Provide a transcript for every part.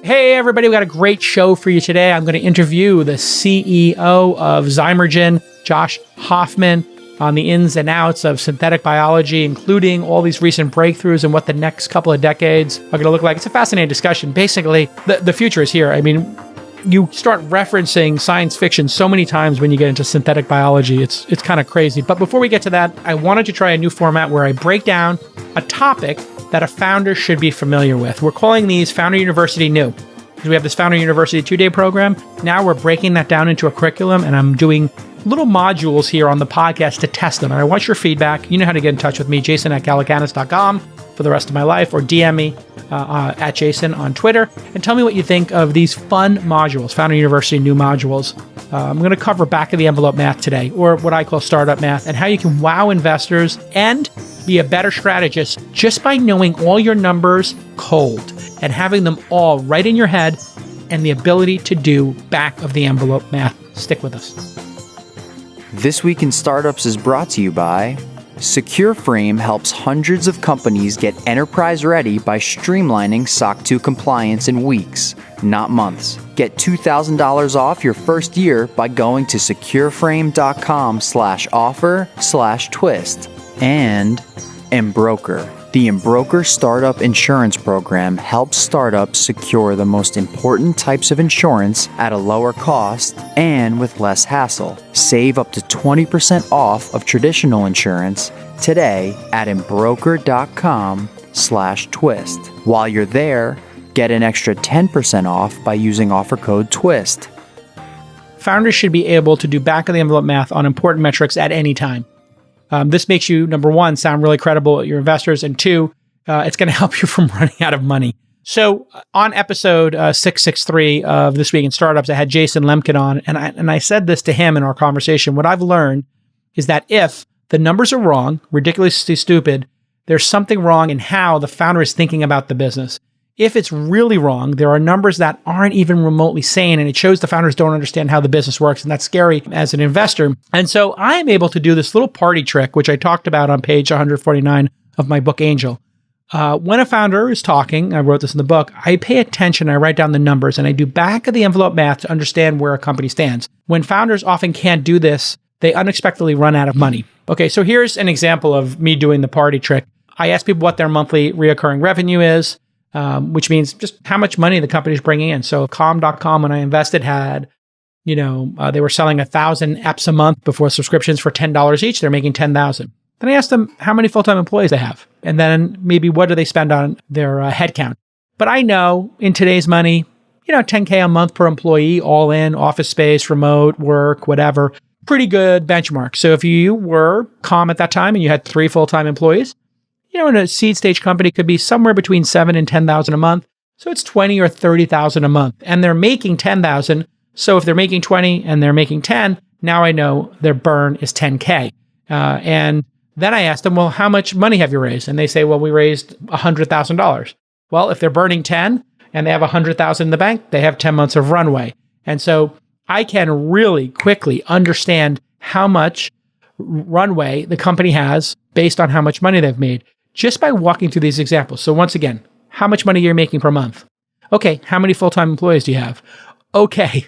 Hey, everybody, we got a great show for you today. I'm going to interview the CEO of Zymergen, Josh Hoffman, on the ins and outs of synthetic biology, including all these recent breakthroughs and what the next couple of decades are going to look like. It's a fascinating discussion. Basically, the future is here. I mean, you start referencing science fiction so many times when you get into synthetic biology. It's kind of crazy. But before we get to that, I wanted to try a new format where I break down a topic that a founder should be familiar with. We're calling these Founder University New. Because we have this Founder University 2-day program. Now we're breaking that down into a curriculum, and I'm doing little modules here on the podcast to test them. And I want your feedback. You know how to get in touch with me, jason@gallicanis.com for the rest of my life, or DM me at Jason on Twitter, and tell me what you think of these fun modules, Founder University New modules. I'm going to cover back of the envelope math today, or what I call startup math, and how you can wow investors and be a better strategist just by knowing all your numbers cold and having them all right in your head and the ability to do back of the envelope math. Stick with us. This Week in Startups is brought to you by Secureframe. Helps hundreds of companies get enterprise ready by streamlining SOC 2 compliance in weeks, not months. Get $2,000 off your first year by going to secureframe.com/offer/twist. And Embroker. The Embroker Startup Insurance Program helps startups secure the most important types of insurance at a lower cost and with less hassle. Save up to 20% off of traditional insurance today at embroker.com/twist. While you're there, get an extra 10% off by using offer code TWIST. Founders should be able to do back of the envelope math on important metrics at any time. This makes you, number one, sound really credible at your investors, and two, it's going to help you from running out of money. So on episode 663 of This Week in Startups, I had Jason Lemkin on, and I said this to him in our conversation. What I've learned is that if the numbers are wrong, ridiculously stupid, there's something wrong in how the founder is thinking about the business. If it's really wrong, there are numbers that aren't even remotely sane, and it shows the founders don't understand how the business works, and that's scary as an investor. And so I'm able to do this little party trick, which I talked about on page 149 of my book, Angel. When a founder is talking, I wrote this in the book, I pay attention, I write down the numbers, and I do back of the envelope math to understand where a company stands. When founders often can't do this, they unexpectedly run out of money. Okay, so here's an example of me doing the party trick. I ask people what their monthly reoccurring revenue is, which means just how much money the company's bringing in. So Calm.com, when I invested, had, they were selling 1,000 apps a month before subscriptions for $10 each. They're making 10,000. Then I asked them how many full-time employees they have, and then maybe what do they spend on their headcount. But I know in today's money, $10K a month per employee, all in, office space, remote work, whatever, pretty good benchmark. So if you were Calm at that time and you had 3 full-time employees, in a seed stage company could be somewhere between $7,000 and $10,000 a month. So it's $20,000 or $30,000 a month, and they're making $10,000. So if they're making 20 and they're making 10, now I know their burn is 10K. And then I asked them, well, how much money have you raised? And they say, well, we raised $100,000. Well, if they're burning 10 and they have $100,000 in the bank, they have 10 months of runway. And so I can really quickly understand how much runway the company has based on how much money they've made, just by walking through these examples. So once again, how much money you're making per month? Okay, how many full-time employees do you have? Okay,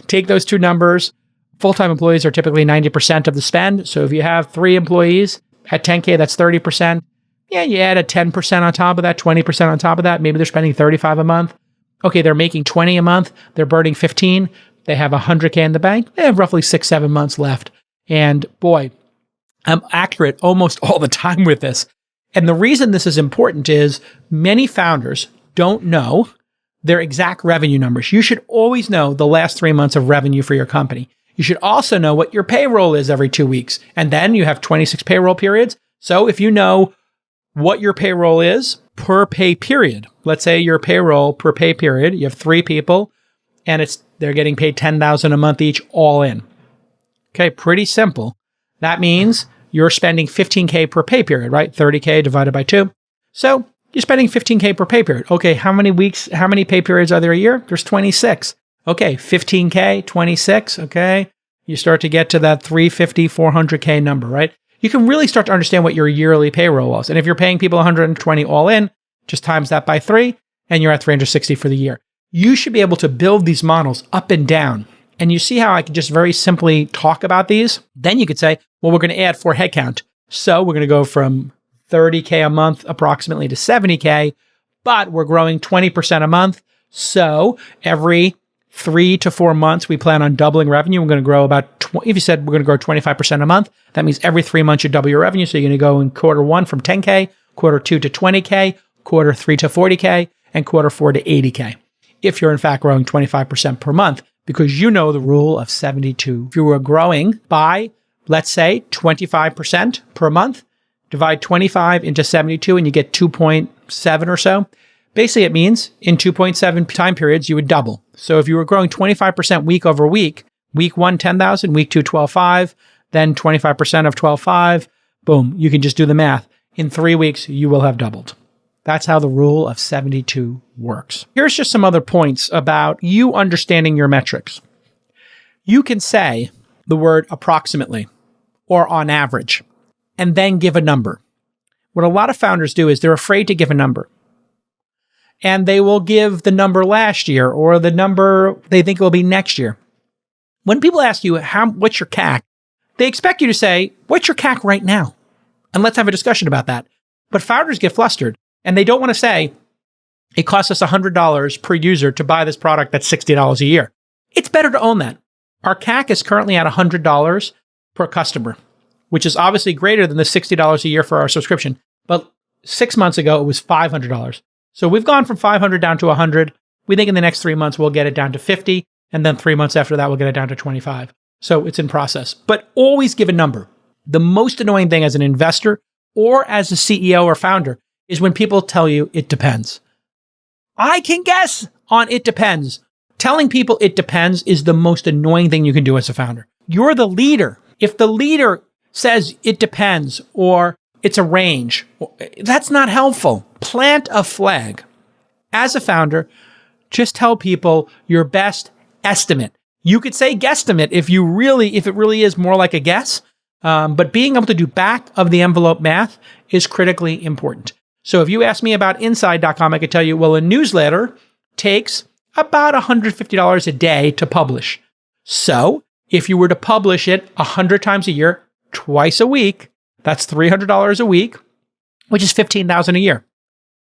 take those two numbers. Full-time employees are typically 90% of the spend. So if you have 3 employees at 10K, that's 30%. Yeah, you add a 10% on top of that, 20% on top of that. Maybe they're spending 35 a month. Okay, they're making 20 a month. They're burning 15. They have 100K in the bank. They have roughly 6-7 months left. And boy, I'm accurate almost all the time with this. And the reason this is important is many founders don't know their exact revenue numbers. You should always know the last 3 months of revenue for your company. You should also know what your payroll is every 2 weeks. And then you have 26 payroll periods. So if you know what your payroll is per pay period, let's say your payroll per pay period, you have 3 people and they're getting paid $10,000 a month each, all in. Okay, pretty simple. That means you're spending 15K per pay period, right? 30K divided by 2. So you're spending 15K per pay period. Okay, how many pay periods are there a year? There's 26. Okay, 15K, 26, okay? You start to get to that 350, 400K number, right? You can really start to understand what your yearly payroll was. And if you're paying people 120 all in, just times that by 3, and you're at 360 for the year. You should be able to build these models up and down. And you see how I can just very simply talk about these? Then you could say, well, we're going to add 4 headcount. So we're going to go from 30K a month approximately to 70K, but we're growing 20% a month. So every 3 to 4 months, we plan on doubling revenue. We're going to grow about, if you said we're going to grow 25% a month, that means every 3 months you double your revenue. So you're going to go in quarter 1 from 10K, quarter 2 to 20K, quarter 3 to 40K, and quarter 4 to 80K. If you're in fact growing 25% per month, because you know the rule of 72. If you were growing by, let's say, 25% per month, divide 25 into 72 and you get 2.7 or so. Basically, it means in 2.7 time periods, you would double. So if you were growing 25% week over week, week 1, 10,000, week 2, 12.5, then 25% of 12.5, boom, you can just do the math. In 3 weeks, you will have doubled. That's how the rule of 72 works. Here's just some other points about you understanding your metrics. You can say the word approximately or on average, and then give a number. What a lot of founders do is they're afraid to give a number. And they will give the number last year or the number they think it will be next year. When people ask you, what's your CAC? They expect you to say, what's your CAC right now? And let's have a discussion about that. But founders get flustered and they don't want to say, it costs us $100 per user to buy this product that's $60 a year. It's better to own that. Our CAC is currently at $100 per customer, which is obviously greater than the $60 a year for our subscription. But 6 months ago, it was $500. So we've gone from 500 down to 100. We think in the next 3 months, we'll get it down to 50. And then 3 months after that, we'll get it down to 25. So it's in process. But always give a number. The most annoying thing as an investor or as a CEO or founder is when people tell you it depends. I can guess on it depends. Telling people it depends is the most annoying thing you can do as a founder. You're the leader. If the leader says it depends or it's a range, that's not helpful. Plant a flag. As a founder, just tell people your best estimate. You could say guesstimate if it really is more like a guess. But being able to do back of the envelope math is critically important. So if you ask me about inside.com, I could tell you, well, a newsletter takes about $150 a day to publish. So if you were to publish it 100 times a year, twice a week, that's $300 a week, which is $15,000 a year.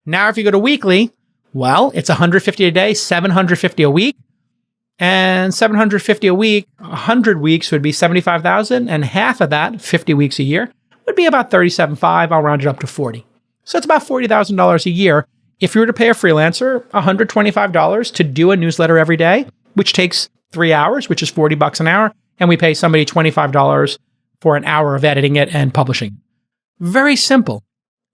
Now, if you go to weekly, well, it's $150 a day, $750 a week. And $750 a week, 100 weeks would be $75,000, and half of that, 50 weeks a year, would be about $37,500. I'll round it up to 40. So it's about $40,000 a year. If you were to pay a freelancer $125 to do a newsletter every day, which takes 3 hours, which is $40 an hour, and we pay somebody $25 for an hour of editing it and publishing. Very simple.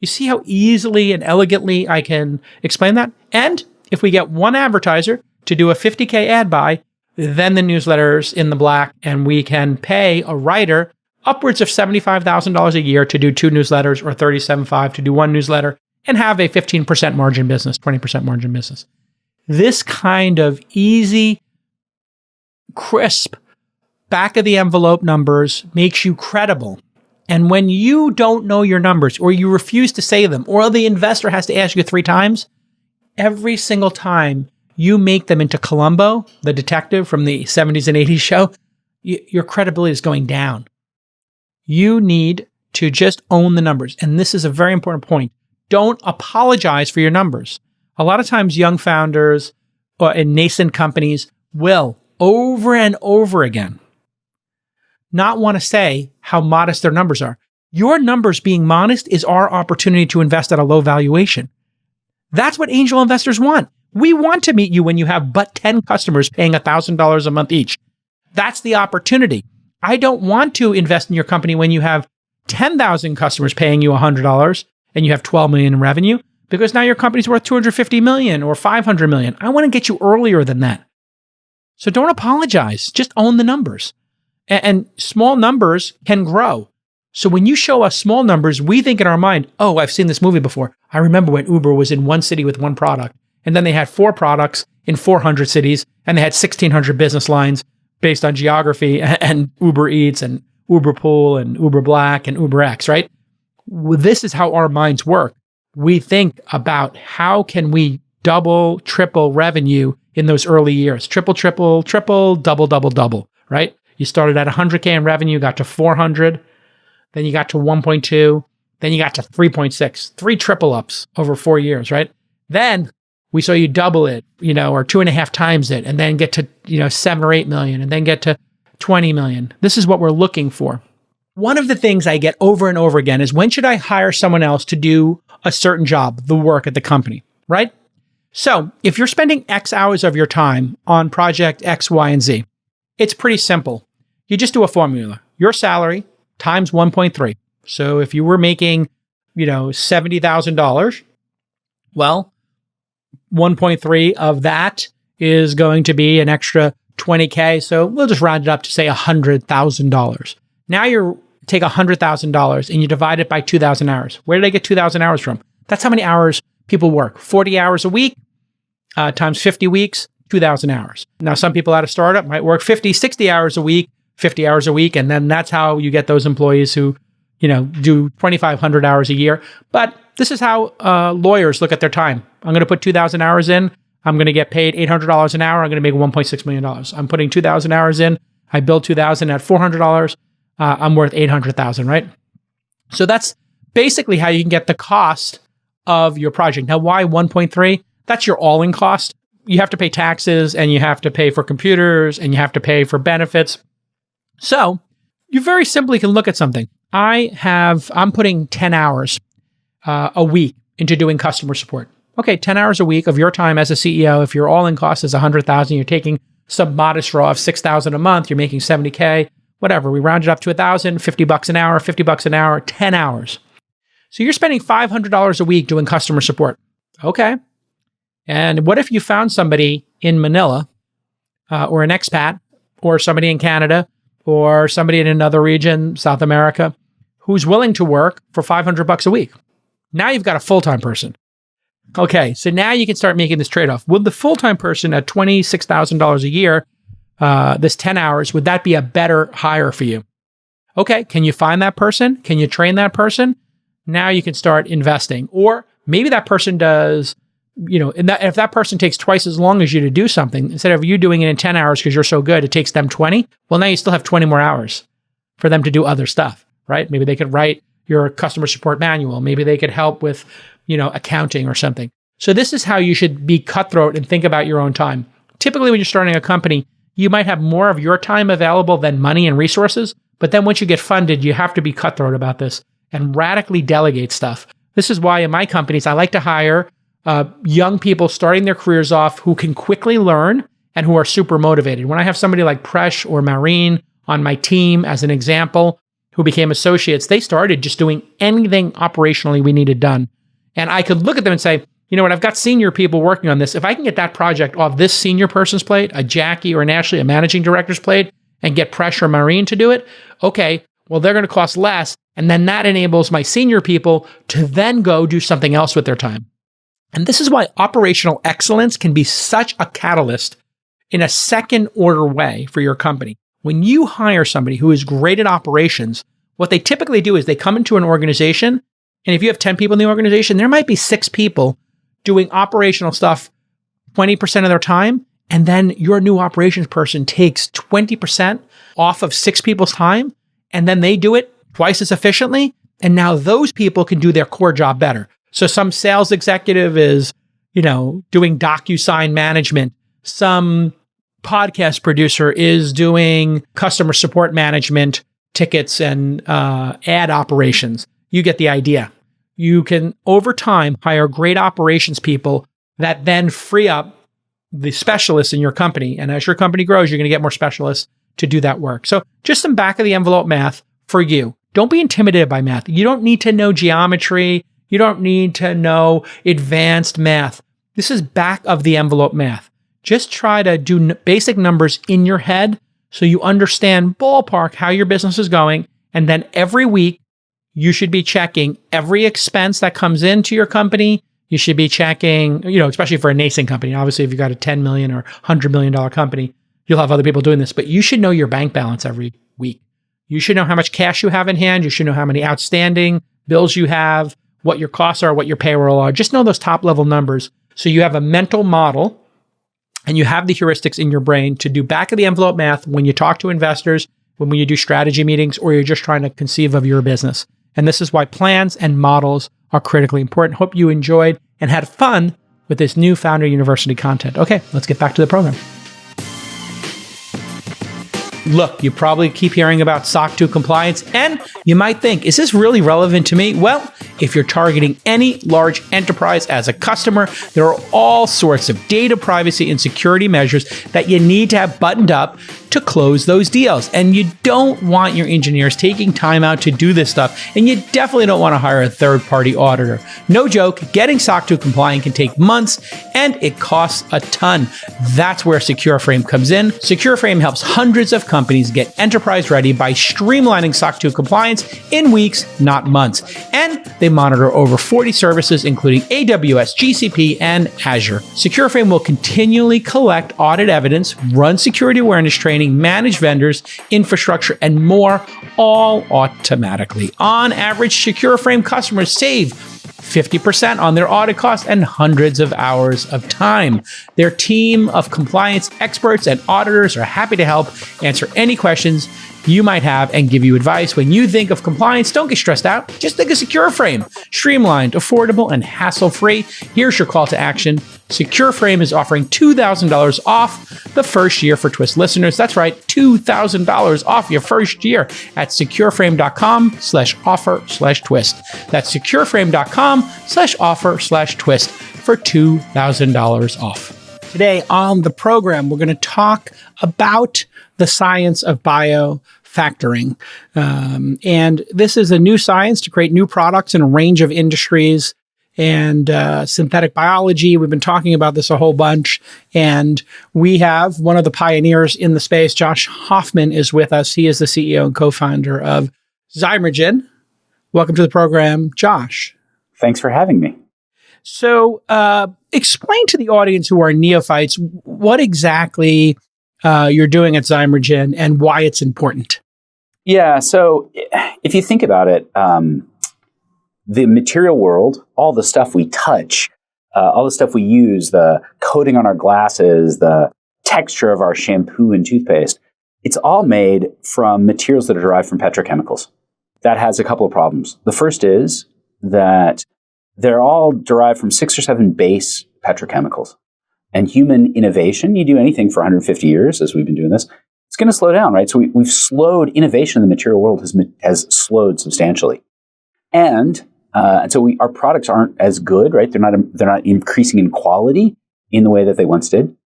You see how easily and elegantly I can explain that? And if we get one advertiser to do a 50K ad buy, then the newsletter's in the black, and we can pay a writer upwards of $75,000 a year to do 2 newsletters or $37,500 to do 1 newsletter and have a 15% margin business, 20% margin business. This kind of easy, crisp, back of the envelope numbers makes you credible. And when you don't know your numbers or you refuse to say them or the investor has to ask you 3 times, every single time you make them into Columbo, the detective from the 70s and 80s show, your credibility is going down. You need to just own the numbers. And this is a very important point. Don't apologize for your numbers. A lot of times young founders or in nascent companies will, over and over again, not want to say how modest their numbers are. Your numbers being modest is our opportunity to invest at a low valuation. That's what angel investors want. We want to meet you when you have but 10 customers paying $1,000 a month each. That's the opportunity. I don't want to invest in your company when you have 10,000 customers paying you $100 and you have 12 million in revenue, because now your company's worth 250 million or 500 million. I want to get you earlier than that. So don't apologize. Just own the numbers. And small numbers can grow. So when you show us small numbers, we think in our mind, oh, I've seen this movie before. I remember when Uber was in one city with one product. And then they had 4 products in 400 cities, and they had 1,600 business lines based on geography and Uber Eats and Uber Pool and Uber Black and Uber X, right? This is how our minds work. We think about how can we double, triple revenue in those early years. Triple, triple, triple, double, double, double, right? You started at 100K in revenue, got to 400, then you got to 1.2, then you got to 3.6, 3 triple ups over 4 years, right? Then we saw you double it, or 2.5 times it, and then get to, 7 or 8 million, and then get to 20 million. This is what we're looking for. One of the things I get over and over again is, when should I hire someone else to do a certain job, the work at the company, right? So if you're spending X hours of your time on project X, Y, and Z, it's pretty simple. You just do a formula. Your salary times 1.3. So if you were making, $70,000, well, 1.3 of that is going to be an extra 20K. So we'll just round it up to say $100,000. Now you take $100,000 and you divide it by 2,000 hours. Where did I get 2,000 hours from? That's how many hours people work. 40 hours a week times 50 weeks, 2,000 hours. Now, some people at a startup might work 50, 60 hours a week, 50 hours a week. And then that's how you get those employees who, do 2,500 hours a year. But this is how lawyers look at their time. I'm going to put 2,000 hours in. I'm going to get paid $800 an hour. I'm going to make $1.6 million. I'm putting 2,000 hours in. I build 2,000 at $400. I'm worth $800,000, right? So that's basically how you can get the cost of your project. Now, why 1.3? That's your all-in cost. You have to pay taxes, and you have to pay for computers, and you have to pay for benefits. So you very simply can look at something. I'm putting 10 hours a week into doing customer support. Okay, 10 hours a week of your time as a CEO. If your all-in cost is $100,000, you're taking some modest draw of $6,000 a month, you're making $70K, whatever. We round it up to $1,000, $50 an hour, $50 an hour, 10 hours. So you're spending $500 a week doing customer support. Okay. And what if you found somebody in Manila or an expat or somebody in Canada or somebody in another region, South America, who's willing to work for $500 a week? Now you've got a full-time person. Okay, so now you can start making this trade-off. Would the full-time person at $26,000 a year, this 10 hours, would that be a better hire for you? Okay, can you find that person? Can you train that person? Now you can start investing. Or maybe that person does, if that person takes twice as long as you to do something, instead of you doing it in 10 hours because you're so good, it takes them 20. Well, now you still have 20 more hours for them to do other stuff, right? Maybe they could write your customer support manual. Maybe they could help with, accounting or something. So this is how you should be cutthroat and think about your own time. Typically, when you're starting a company, you might have more of your time available than money and resources. But then once you get funded, you have to be cutthroat about this and radically delegate stuff. This is why in my companies, I like to hire young people starting their careers off who can quickly learn and who are super motivated. When I have somebody like Presh or Maureen on my team, as an example, who became associates, they started just doing anything operationally we needed done. And I could look at them and say, you know what, I've got senior people working on this. If I can get that project off this senior person's plate, a Jackie or an Ashley, a managing director's plate, and get Presh or Maureen to do it, okay, well, they're going to cost less. And then that enables my senior people to then go do something else with their time. And this is why operational excellence can be such a catalyst in a second order way for your company. When you hire somebody who is great at operations, what they typically do is they come into an organization, and if you have 10 people in the organization, there might be 6 people doing operational stuff 20% of their time, and then your new operations person takes 20% off of 6 people's time, and then they do it twice as efficiently, and now those people can do their core job better. So some sales executive is, doing DocuSign management. Some podcast producer is doing customer support management, tickets, and ad operations. You get the idea. You can, over time, hire great operations people that then free up the specialists in your company. And as your company grows, you're going to get more specialists to do that work. So just some back of the envelope math for you. Don't be intimidated by math. You don't need to know geometry. You don't need to know advanced math. This is back of the envelope math. Just try to do basic numbers in your head so you understand ballpark how your business is going. And then every week, you should be checking every expense that comes into your company. You should be checking, especially for a nascent company. Obviously, if you've got a $10 million or $100 million company, you'll have other people doing this. But you should know your bank balance every week. You should know how much cash you have in hand. You should know how many outstanding bills you have, what your costs are, what your payroll are. Just know those top level numbers So you have a mental model and you have the heuristics in your brain to do back of the envelope math when you talk to investors, when you do strategy meetings, or you're just trying to conceive of your business. And this is why plans and models are critically important. Hope you enjoyed and had fun with this new Founder University content. Okay, let's get back to the program. Look, you probably keep hearing about SOC 2 compliance, and you might think, is this really relevant to me? Well, if you're targeting any large enterprise as a customer, there are all sorts of data privacy and security measures that you need to have buttoned up to close those deals. And you don't want your engineers taking time out to do this stuff, and you definitely don't want to hire a third-party auditor. No joke, getting SOC 2 compliant can take months, and it costs a ton. That's where Secureframe comes in. Secureframe helps hundreds of companies get enterprise ready by streamlining SOC 2 compliance in weeks, not months. And they monitor over 40 services, including AWS, GCP, and Azure. Secureframe will continually collect audit evidence, run security awareness training, manage vendors, infrastructure, and more, all automatically. On average, Secureframe customers save 50% on their audit costs and hundreds of hours of time. Their team of compliance experts and auditors are happy to help answer any questions you might have and give you advice. When you think of compliance, don't get stressed out. Just think of Secureframe. Streamlined, affordable, and hassle-free. Here's your call to action. Secureframe is offering $2,000 off the first year for Twist listeners. That's right, $2,000 off your first year at secureframe.com/offer/twist. That's secureframe.com/offer/twist for $2,000 off. Today on the program, we're going to talk about the science of biofacturing. And this is a new science to create new products in a range of industries and synthetic biology. We've been talking about this a whole bunch. And we have one of the pioneers in the space, Josh Hoffman, is with us. He is the CEO and co-founder of Zymergen. Welcome to the program, Josh. Thanks for having me. So explain to the audience who are neophytes what exactly you're doing at Zymergen and why it's important. Yeah, so if you think about it, the material world, all the stuff we touch, all the stuff we use, the coating on our glasses, the texture of our shampoo and toothpaste, it's all made from materials that are derived from petrochemicals. That has a couple of problems. The first is that they're all derived from 6 or 7 base petrochemicals. And human innovation, you do anything for 150 years, as we've been doing this, it's going to slow down, right? So we've slowed innovation in the material world has slowed substantially. And so our products aren't as good, right? They're not increasing in quality in the way that they once did.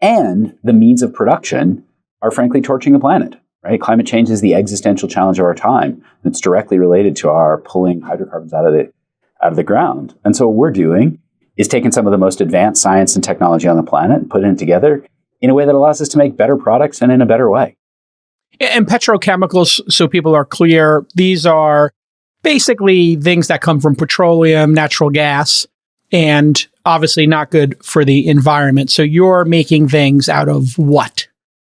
And the means of production are frankly torching the planet, right? Climate change is the existential challenge of our time. It's directly related to our pulling hydrocarbons out of the ground. And so what we're doing is taking some of the most advanced science and technology on the planet and putting it together in a way that allows us to make better products and in a better way. And petrochemicals, so people are clear, these are basically things that come from petroleum, natural gas, and obviously not good for the environment. So you're making things out of what?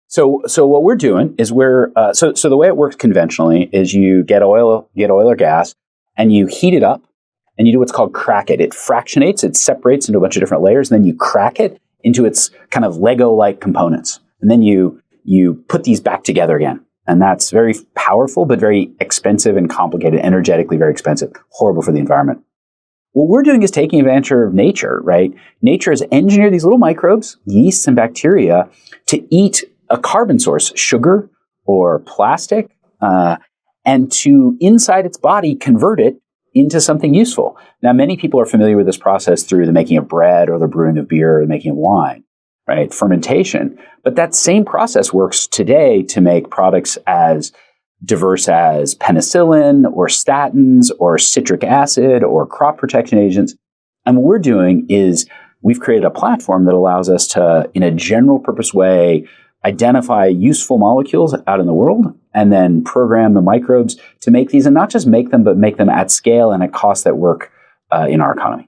So what we're doing is so the way it works conventionally is you get oil or gas and you heat it up and you do what's called crack it. It fractionates, it separates into a bunch of different layers, and then you crack it into its kind of Lego-like components. And then you put these back together again. And that's very powerful, but very expensive and complicated, energetically very expensive, horrible for the environment. What we're doing is taking advantage of nature, right? Nature has engineered these little microbes, yeasts and bacteria, to eat a carbon source, sugar or plastic, and to, inside its body, convert it into something useful. Now, many people are familiar with this process through the making of bread or the brewing of beer or the making of wine, right? Fermentation. But that same process works today to make products as diverse as penicillin or statins or citric acid or crop protection agents. And what we're doing is we've created a platform that allows us to, in a general purpose way, identify useful molecules out in the world and then program the microbes to make these, and not just make them, but make them at scale and at costs that work in our economy.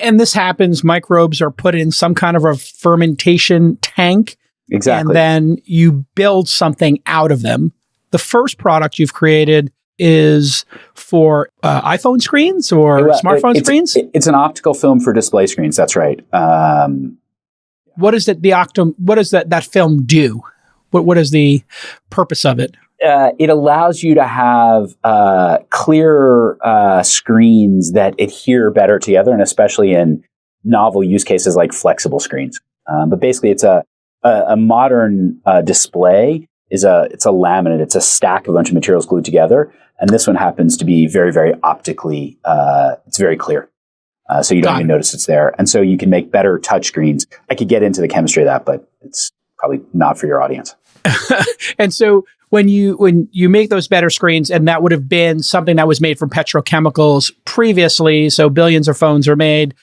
And this happens, microbes are put in some kind of a fermentation tank. Exactly. And then you build something out of them. The first product you've created is for iPhone screens or smartphone screens? It's an optical film for display screens. That's right. What is it? What does that film do? What is the purpose of it? It allows you to have clearer screens that adhere better together, and especially in novel use cases like flexible screens. But basically, it's a modern display. It's a laminate. It's a stack of a bunch of materials glued together, and this one happens to be very, very optically. It's very clear, so you don't even notice it's there, and so you can make better touch screens. I could get into the chemistry of that, but it's probably not for your audience. And so when you make those better screens, and that would have been something that was made from petrochemicals previously, so billions of phones are made,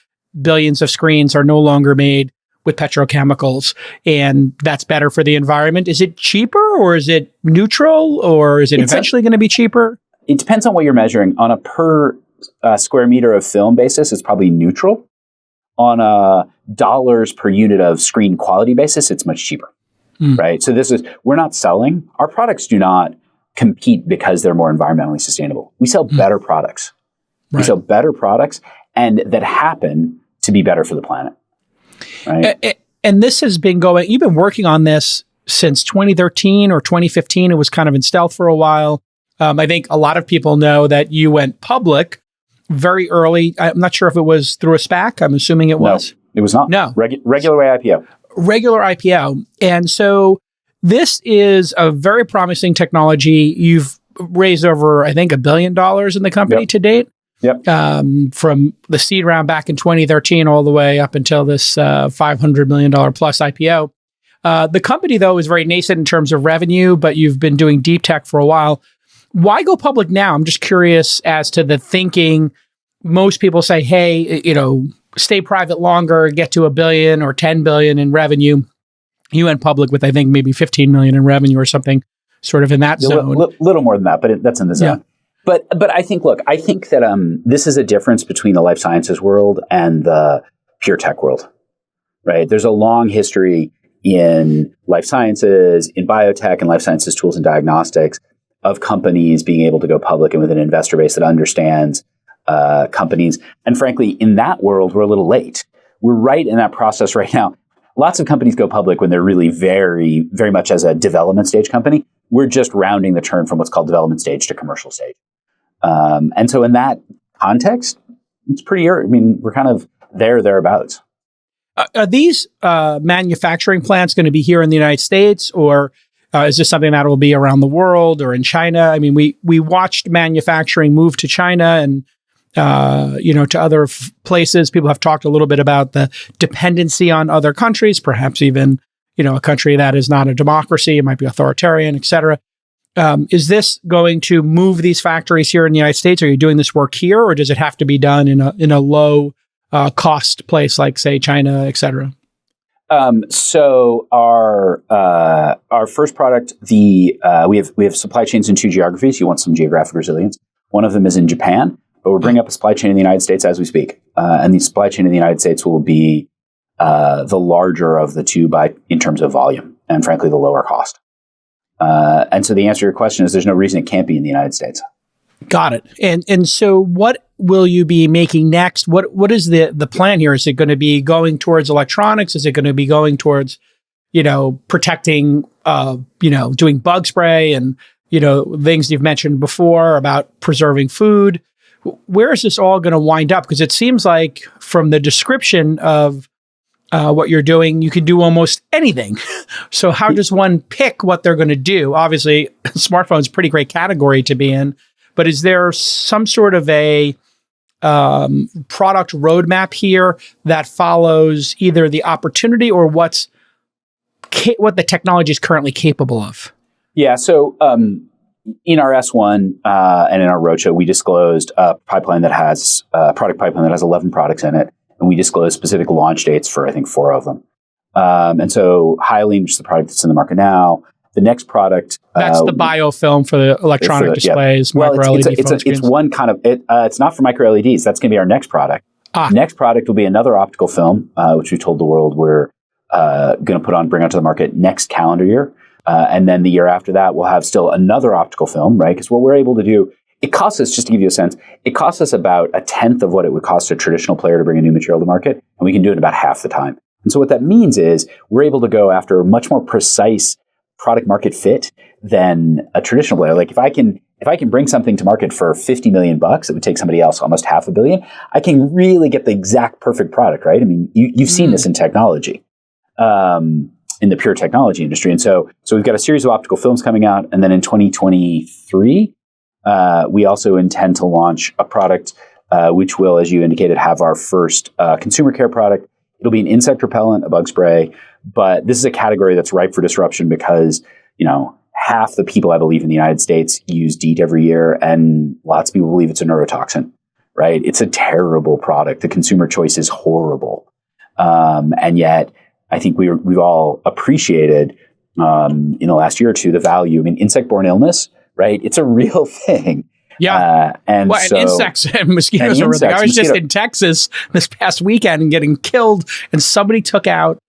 billions of screens are no longer made with petrochemicals, and that's better for the environment. Is it cheaper, or is it neutral, or is it eventually going to be cheaper? It depends on what you're measuring. On a per square meter of film basis, it's probably neutral. On a dollars per unit of screen quality basis, it's much cheaper. Right. So we're not selling. Our products do not compete because they're more environmentally sustainable. We sell better products. Right. We sell better products and that happen to be better for the planet. Right. And this has been you've been working on this since 2013 or 2015. It was kind of in stealth for a while. I think a lot of people know that you went public very early. I'm not sure if it was through a SPAC. I'm assuming it was. No, it was not. No. Regular way IPO. Regular IPO. And so this is a very promising technology. You've raised over, I think, $1 billion in the company to date. Yep. From the seed round back in 2013 all the way up until this $500 million plus IPO. The company, though, is very nascent in terms of revenue, but you've been doing deep tech for a while. Why go public now? I'm just curious as to the thinking. Most people say, hey, stay private longer, get to $1 billion or $10 billion in revenue. You went public with, I think, maybe $15 million in revenue or something sort of in that zone. Little more than that, but that's in the zone. Yeah. But I think that this is a difference between the life sciences world and the pure tech world, right? There's a long history in life sciences, in biotech and life sciences tools and diagnostics of companies being able to go public and with an investor base that understands companies. And frankly, in that world, we're a little late. We're right in that process right now. Lots of companies go public when they're really very, very much as a development stage company. We're just rounding the turn from what's called development stage to commercial stage. And so in that context, it's pretty, we're kind of thereabouts. Are these manufacturing plants going to be here in the United States, or is this something that will be around the world or in China? I mean, we watched manufacturing move to China and to other places. People have talked a little bit about the dependency on other countries, perhaps even, a country that is not a democracy. It might be authoritarian, et cetera. Is this going to move these factories here in the United States? Are you doing this work here, or does it have to be done in a low cost place like, say, China, et cetera? So our first product, we have supply chains in 2 geographies. You want some geographic resilience. One of them is in Japan, but we're bringing up a supply chain in the United States as we speak. And the supply chain in the United States will be the larger of the two in terms of volume and frankly, the lower cost. And so the answer to your question is there's no reason it can't be in the United States. Got it. And so what will you be making next? What is the plan here? Is it going to be going towards electronics? Is it going to be going towards, protecting, doing bug spray and, things you've mentioned before about preserving food? Where is this all going to wind up? Because it seems like from the description of what you're doing, you can do almost anything. So how does one pick what they're going to do? Obviously, smartphone's a pretty great category to be in, but is there some sort of a product roadmap here that follows either the opportunity or what the technology is currently capable of? Yeah. So in our S1 and in our roadshow, we disclosed a product pipeline that has 11 products in it. And we disclosed specific launch dates for, I think, 4 of them. And so Hyaline, which is the product that's in the market now, the next product... That's the biofilm for the electronic displays, micro LED phone screens. It's one kind of... it's not for micro LEDs. That's going to be our next product. Next product will be another optical film, which we told the world we're going to bring onto the market next calendar year. And then the year after that, we'll have still another optical film, right? Because what we're able to do It costs us, just to give you a sense, it costs us about a tenth of what it would cost a traditional player to bring a new material to market, and we can do it in about half the time. And so what that means is we're able to go after a much more precise product market fit than a traditional player. Like if I can bring something to market for $50 million, it would take somebody else almost $500 million. I can really get the exact perfect product, right? I mean, you've seen this in technology, in the pure technology industry. And so we've got a series of optical films coming out, and then in 2023, we also intend to launch a product which will, as you indicated, have our first consumer care product. It'll be an insect repellent, a bug spray, but this is a category that's ripe for disruption because, half the people, I believe, in the United States use DEET every year, and lots of people believe it's a neurotoxin, right? It's a terrible product. The consumer choice is horrible. And yet, I think we've all appreciated in the last year or two the value. I mean, insect-borne illness, right? It's a real thing. Yeah. And insects and mosquitoes are really. I was just in Texas this past weekend and getting killed, and somebody took out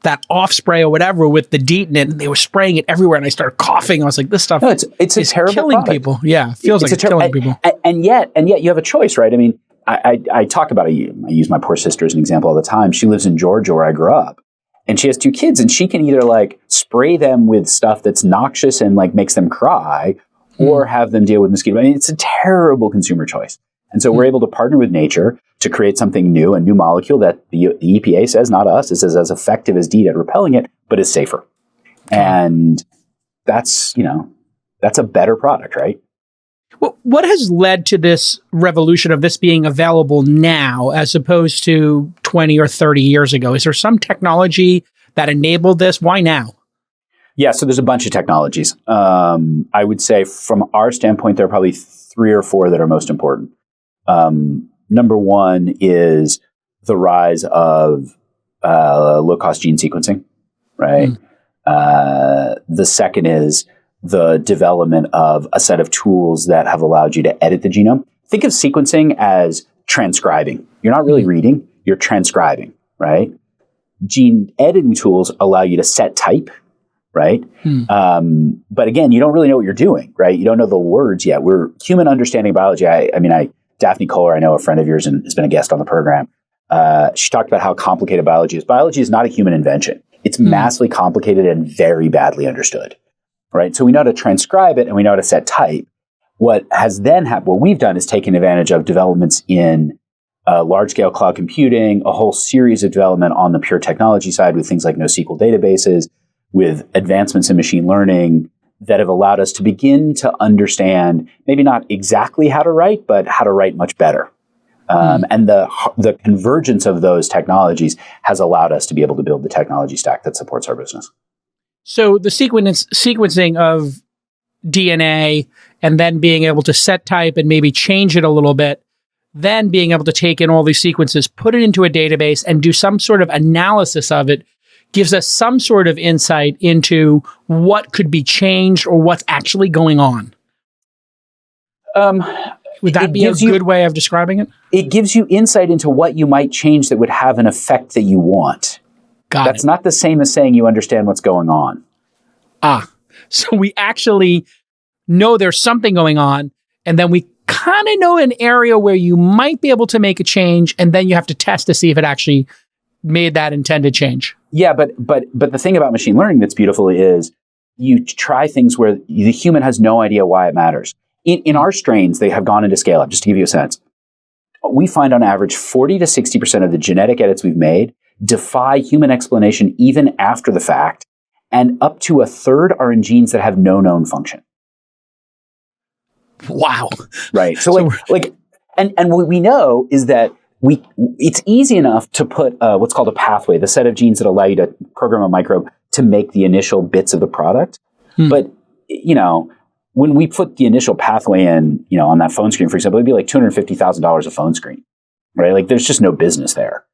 that off spray or whatever with the DEET in it, and they were spraying it everywhere, and I started coughing. I was like, this stuff it's a terrible killing product. People. Yeah, it feels like it's killing people. And yet you have a choice, right? I mean, I talk about I use my poor sister as an example all the time. She lives in Georgia where I grew up, and she has 2 kids, and she can either like spray them with stuff that's noxious and like makes them cry, or have them deal with mosquitoes. I mean, it's a terrible consumer choice. And so we're able to partner with nature to create something new, a new molecule that the EPA says, not us, it says as effective as DEET at repelling it, but is safer. And that's a better product, right? Well, what has led to this revolution of this being available now as opposed to 20 or 30 years ago? Is there some technology that enabled this? Why now? Yeah, so there's a bunch of technologies. I would say from our standpoint, there are probably 3 or 4 that are most important. Number one is the rise of low-cost gene sequencing, right? The second is the development of a set of tools that have allowed you to edit the genome. Think of sequencing as transcribing. You're not really reading, you're transcribing, right? Gene editing tools allow you to set type, right? But again, you don't really know what you're doing, right? You don't know the words yet. We're human understanding biology. Daphne Kohler, I know a friend of yours and has been a guest on the program. She talked about how complicated biology is. Biology is not a human invention. It's massively complicated and very badly understood, right? So we know how to transcribe it and we know how to set type. What has then happened, what we've done is taken advantage of developments in large-scale cloud computing, a whole series of development on the pure technology side with things like NoSQL databases, with advancements in machine learning that have allowed us to begin to understand maybe not exactly how to write, but how to write much better. And the convergence of those technologies has allowed us to be able to build the technology stack that supports our business. So the sequencing of DNA and then being able to set type and maybe change it a little bit, then being able to take in all these sequences, put it into a database and do some sort of analysis of it, gives us some sort of insight into what could be changed or what's actually going on. Would that be a good way of describing it? It gives you insight into what you might change that would have an effect that you want. That's not the same as saying you understand what's going on. So we actually know there's something going on, and then we kind of know an area where you might be able to make a change, and then you have to test to see if it actually made that intended change. Yeah, but the thing about machine learning that's beautiful is you try things where the human has no idea why it matters. In our strains, they have gone into scale up, just to give you a sense. We find on average 40 to 60% of the genetic edits we've made defy human explanation even after the fact, and up to a third are in genes that have no known function. Wow. Right. So what we know is that it's easy enough to put what's called a pathway, the set of genes that allow you to program a microbe to make the initial bits of the product. But, when we put the initial pathway in, on that phone screen, for example, it'd be like $250,000 a phone screen, right? Like there's just no business there.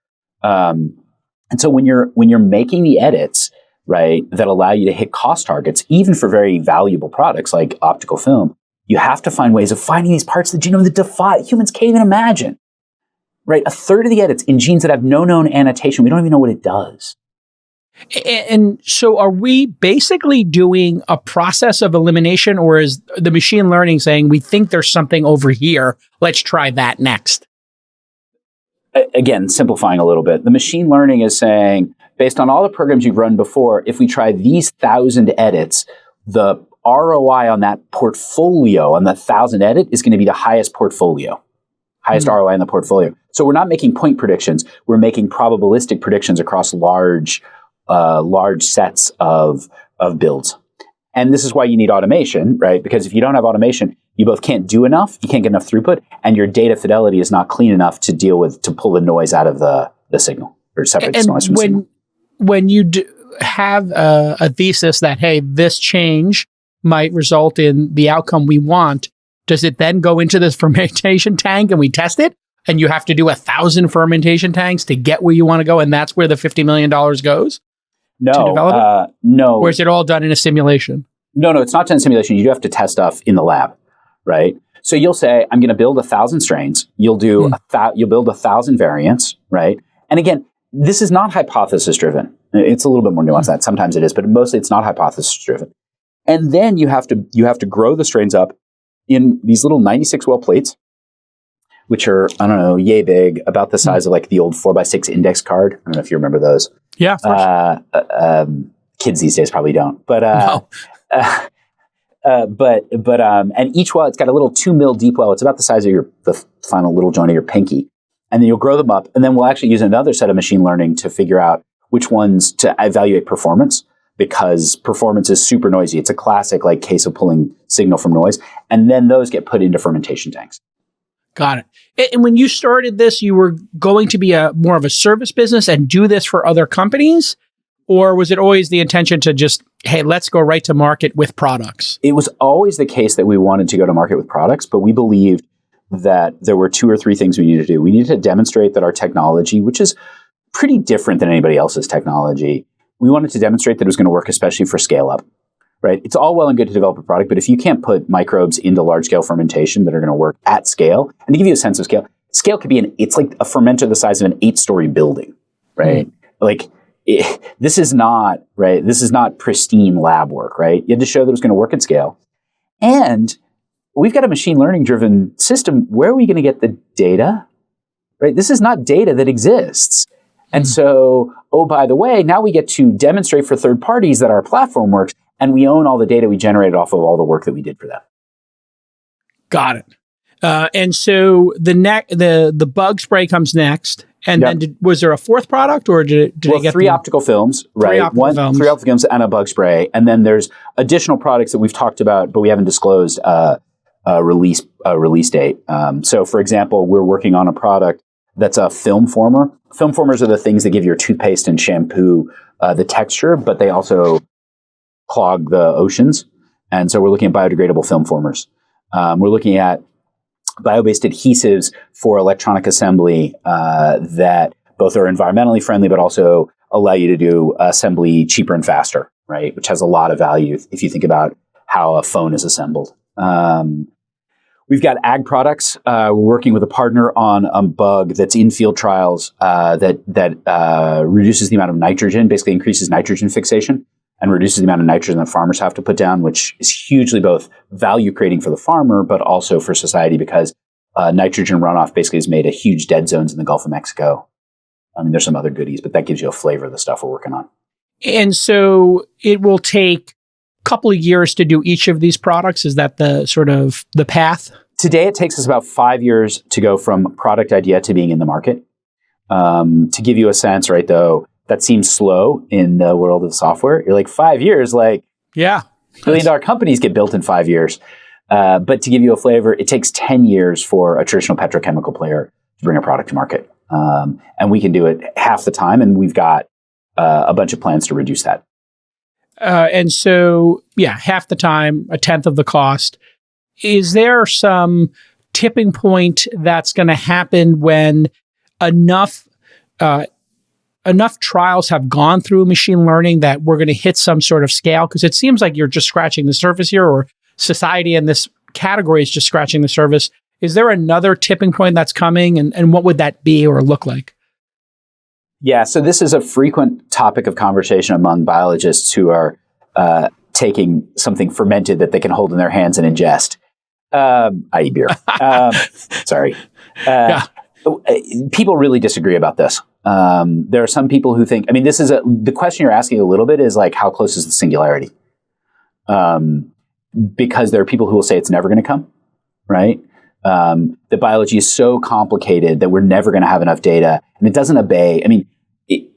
And so when you're making the edits, right, that allow you to hit cost targets, even for very valuable products like optical film, you have to find ways of finding these parts of the genome that defy humans can't even imagine. Right, a third of the edits in genes that have no known annotation, we don't even know what it does. And so are we basically doing a process of elimination, or is the machine learning saying, we think there's something over here, let's try that next? Again, simplifying a little bit, the machine learning is saying, based on all the programs you've run before, if we try these 1,000 edits, the ROI on that portfolio, on the 1,000 edit, is going to be the highest ROI in the portfolio. So we're not making point predictions. We're making probabilistic predictions across large sets of builds. And this is why you need automation, right? Because if you don't have automation, you both can't do enough, you can't get enough throughput, and your data fidelity is not clean enough to pull the noise out of the signal, or separate the noise from the signal. When you have a thesis that, hey, this change might result in the outcome we want, does it then go into this fermentation tank and we test it? And you have to do 1,000 fermentation tanks to get where you want to go, and that's where the $50 million goes? No, to develop it? No. Or is it all done in a simulation? No, it's not done in simulation. You do have to test stuff in the lab, right? So you'll say, I'm going to build 1,000 strains. You'll do you'll build 1,000 variants, right? And again, this is not hypothesis driven. It's a little bit more nuanced than that. Sometimes it is, but mostly it's not hypothesis driven. And then you have to grow the strains up in these little 96 well plates, which are, I don't know, yay big, about the size of like the old 4x6 index card. I don't know if you remember those. Yeah, of course. Kids these days probably don't. But no. And each well, it's got a little 2 mil deep well. It's about the size of the final little joint of your pinky. And then you'll grow them up. And then we'll actually use another set of machine learning to figure out which ones to evaluate performance, because performance is super noisy. It's a classic like case of pulling signal from noise. And then those get put into fermentation tanks. Got it. And when you started this, you were going to be more of a service business and do this for other companies? Or was it always the intention to just, hey, let's go right to market with products? It was always the case that we wanted to go to market with products, but we believed that there were 2 or 3 things we needed to do. We needed to demonstrate that our technology, which is pretty different than anybody else's technology, we wanted to demonstrate that it was going to work, especially for scale up, right? It's all well and good to develop a product, but if you can't put microbes into large scale fermentation that are going to work at scale, and to give you a sense of scale could be it's like a fermenter the size of an 8-story building, right? Like this is not, right? This is not pristine lab work, right? You had to show that it was going to work at scale. And we've got a machine learning driven system. Where are we going to get the data, right? This is not data that exists. And so, oh, by the way, now we get to demonstrate for third parties that our platform works, and we own all the data we generated off of all the work that we did for them. Got it. And so the bug spray comes next. And then was there a fourth product, or did it get 3 optical films, right? 3 optical films and a bug spray. And then there's additional products that we've talked about, but we haven't disclosed a release date. So for example, we're working on a product that's a film former. Film formers are the things that give your toothpaste and shampoo the texture, but they also clog the oceans. And so we're looking at biodegradable film formers. We're looking at bio-based adhesives for electronic assembly that both are environmentally friendly, but also allow you to do assembly cheaper and faster, right? Which has a lot of value if you think about how a phone is assembled. We've got ag products. We're working with a partner on a bug that's in field trials that reduces the amount of nitrogen, basically increases nitrogen fixation and reduces the amount of nitrogen that farmers have to put down, which is hugely both value creating for the farmer, but also for society, because nitrogen runoff basically has made a huge dead zones in the Gulf of Mexico. I mean, there's some other goodies, but that gives you a flavor of the stuff we're working on. And so it will take couple of years to do each of these products? Is that the sort of the path? Today, it takes us about 5 years to go from product idea to being in the market. To give you a sense, right, though, that seems slow in the world of software. You're like, 5 years, like, yeah, billion-dollar companies get built in 5 years. But to give you a flavor, it takes 10 years for a traditional petrochemical player to bring a product to market. And we can do it half the time, and we've got a bunch of plans to reduce that. And so, yeah, half the time, a tenth of the cost. Is there some tipping point that's going to happen when enough trials have gone through machine learning that we're going to hit some sort of scale? Because it seems like you're just scratching the surface here, or society in this category is just scratching the surface. Is there another tipping point that's coming, and what would that be or look like? Yeah, so this is a frequent topic of conversation among biologists who are taking something fermented that they can hold in their hands and ingest, i.e. beer. Sorry. Yeah. People really disagree about this. There are some people who think, the question you're asking a little bit is like, how close is the singularity? Because there are people who will say it's never going to come, right? That biology is so complicated that we're never going to have enough data, and it doesn't obey. I mean,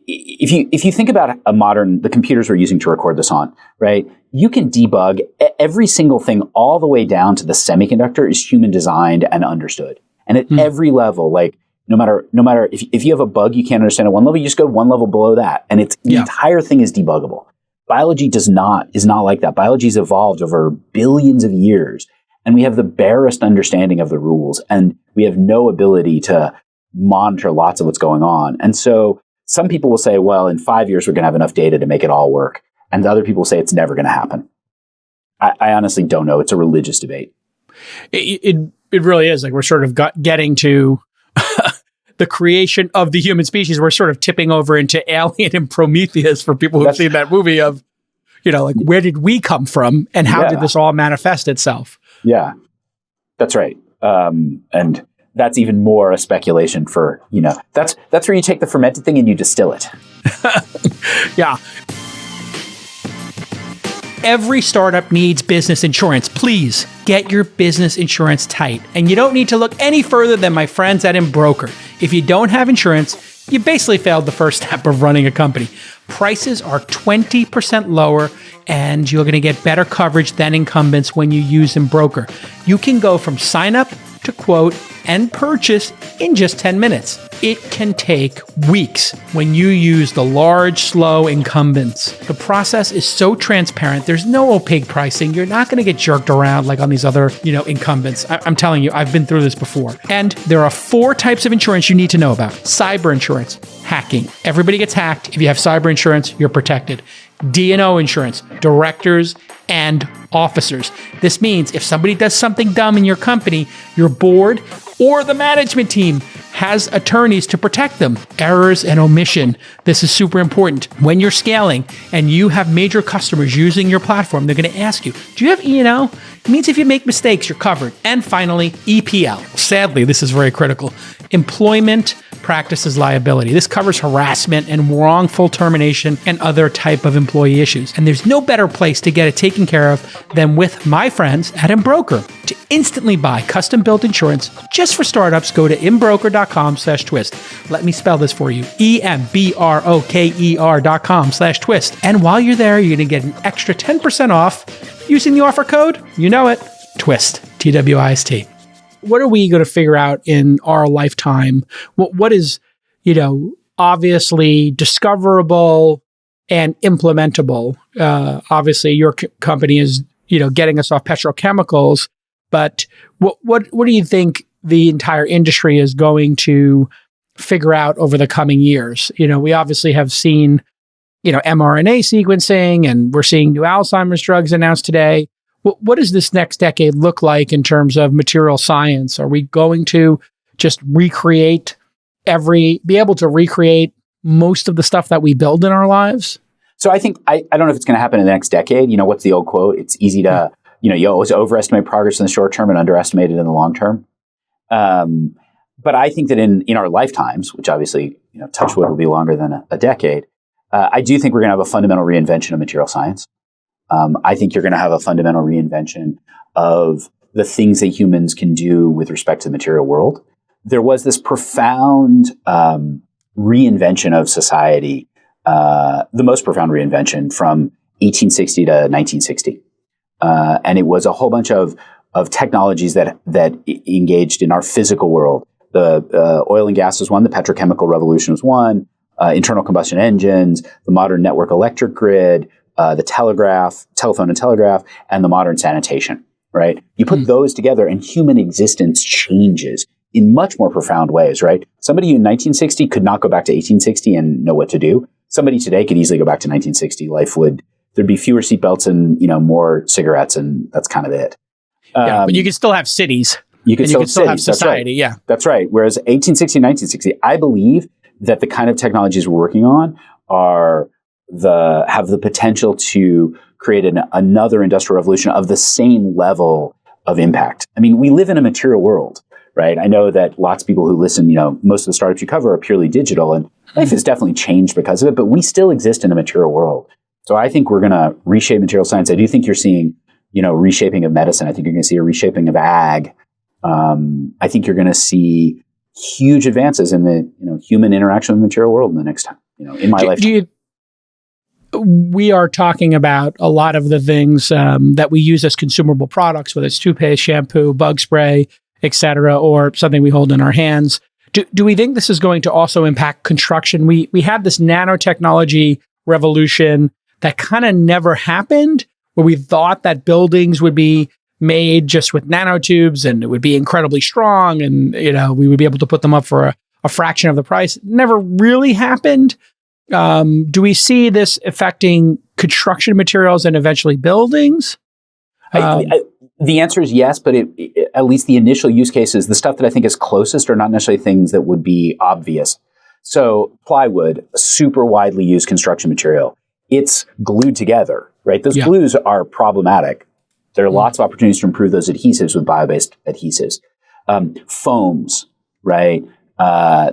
if you think about the computers we're using to record this on, right? You can debug every single thing all the way down to the semiconductor is human designed and understood. And at every level, like no matter if you have a bug you can't understand at one level, you just go one level below that, and the entire thing is debuggable. Biology is not like that. Biology's evolved over billions of years, and we have the barest understanding of the rules, and we have no ability to monitor lots of what's going on. And so some people will say, well, in 5 years, we're going to have enough data to make it all work. And the other people say it's never going to happen. I honestly don't know. It's a religious debate. It really is. Like, we're sort of getting to the creation of the human species. We're sort of tipping over into Alien and Prometheus for people who've seen that movie of, like, where did we come from and how did this all manifest itself? Yeah, that's right. And that's even more a speculation for, that's where you take the fermented thing and you distill it. Yeah. Every startup needs business insurance. Please get your business insurance tight. And you don't need to look any further than my friends at Embroker. If you don't have insurance, you basically failed the first step of running a company. Prices are 20% lower, and you're going to get better coverage than incumbents when you use Embroker. You can go from sign up to quote and purchase in just 10 minutes. It can take weeks when you use the large, slow incumbents. The process is so transparent. There's no opaque pricing. You're not going to get jerked around like on these other, incumbents. I'm telling you, I've been through this before. And there are 4 types of insurance you need to know about. Cyber insurance, hacking. Everybody gets hacked. If you have cyber insurance, you're protected. D&O insurance, directors and officers. This means if somebody does something dumb in your company, your board or the management team has attorneys to protect them. Errors and omission. This is super important. When you're scaling and you have major customers using your platform, they're going to ask you, do you have E&O? It means if you make mistakes, you're covered. And finally, EPL. Sadly, this is very critical. Employment practices liability. This covers harassment and wrongful termination and other type of employee issues. And there's no better place to get it taken care of than with my friends at Embroker. To instantly buy custom-built insurance just for startups, go to embroker.com/twist. Let me spell this for you. EMBROKER.com/twist. And while you're there, you're going to get an extra 10% off using the offer code, you know it, TWIST, TWIST. What are we going to figure out in our lifetime? What is, obviously discoverable and implementable? Obviously, your company is, getting us off petrochemicals. But what do you think the entire industry is going to figure out over the coming years? We obviously have seen, mRNA sequencing, and we're seeing new Alzheimer's drugs announced today. What does this next decade look like in terms of material science? Are we going to just be able to recreate most of the stuff that we build in our lives? So I think, I don't know if it's going to happen in the next decade. What's the old quote? It's easy to, you always overestimate progress in the short term and underestimate it in the long term. But I think that in our lifetimes, which obviously, touch wood will be longer than a decade, I do think we're going to have a fundamental reinvention of material science. I think you're going to have a fundamental reinvention of the things that humans can do with respect to the material world. There was this profound reinvention of society, the most profound reinvention from 1860 to 1960. And it was a whole bunch of technologies that engaged in our physical world. The oil and gas was one, the petrochemical revolution was one, internal combustion engines, the modern network electric grid, the telephone and telegraph, and the modern sanitation, right? You put those together and human existence changes in much more profound ways, right? Somebody in 1960 could not go back to 1860 and know what to do. Somebody today could easily go back to 1960. There'd be fewer seatbelts and, more cigarettes, and that's kind of it. But you can still have cities. You can still have society. That's right. That's right. Whereas 1860 and 1960, I believe that the kind of technologies we're working on have the potential to create another industrial revolution of the same level of impact. I mean, we live in a material world, right? I know that lots of people who listen, most of the startups you cover are purely digital, and life has definitely changed because of it, but we still exist in a material world. So I think we're going to reshape material science. I do think you're seeing, reshaping of medicine. I think you're going to see a reshaping of ag. I think you're going to see huge advances in the, human interaction with the material world in the next time, in my lifetime. We are talking about a lot of the things that we use as consumable products, whether it's toothpaste, shampoo, bug spray, etc., or something we hold in our hands. Do we think this is going to also impact construction? We had this nanotechnology revolution that kind of never happened, where we thought that buildings would be made just with nanotubes and it would be incredibly strong, and we would be able to put them up for a fraction of the price. It never really happened. Do we see this affecting construction materials and eventually buildings? The answer is yes, but at least the initial use cases, the stuff that I think is closest, are not necessarily things that would be obvious. So plywood, a super widely used construction material. It's glued together, right? Those glues are problematic. There are lots of opportunities to improve those adhesives with bio-based adhesives. Foams, right?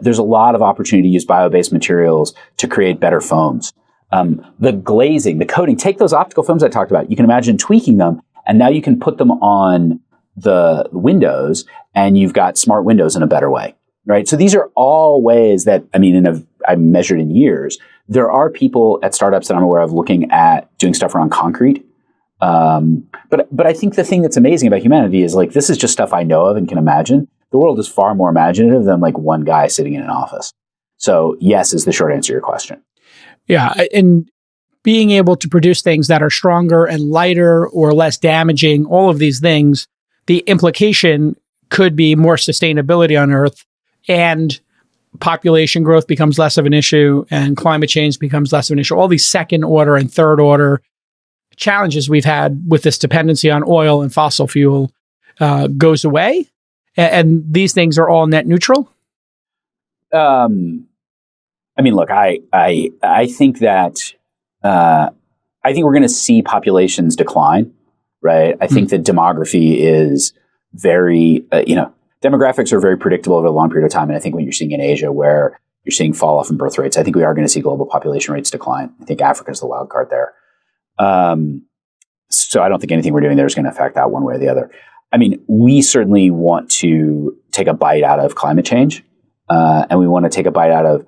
There's a lot of opportunity to use bio-based materials to create better foams. The glazing, the coating, take those optical films I talked about. You can imagine tweaking them, and now you can put them on the windows, and you've got smart windows in a better way, right? So these are all ways that, I measured in years. There are people at startups that I'm aware of looking at doing stuff around concrete. But I think the thing that's amazing about humanity is, like, this is just stuff I know of and can imagine. The world is far more imaginative than like one guy sitting in an office. So yes is the short answer to your question. Yeah. And being able to produce things that are stronger and lighter or less damaging, all of these things, the implication could be more sustainability on Earth, and population growth becomes less of an issue, and climate change becomes less of an issue. All these second order and third order challenges we've had with this dependency on oil and fossil fuel goes away. And these things are all net neutral? Look, I think that I think we're going to see populations decline, right? I think that demography is very, demographics are very predictable over a long period of time. And I think what you're seeing in Asia, where you're seeing fall off in birth rates, I think we are going to see global population rates decline. I think Africa is the wild card there. So I don't think anything we're doing there is going to affect that one way or the other. We certainly want to take a bite out of climate change, and we want to take a bite out of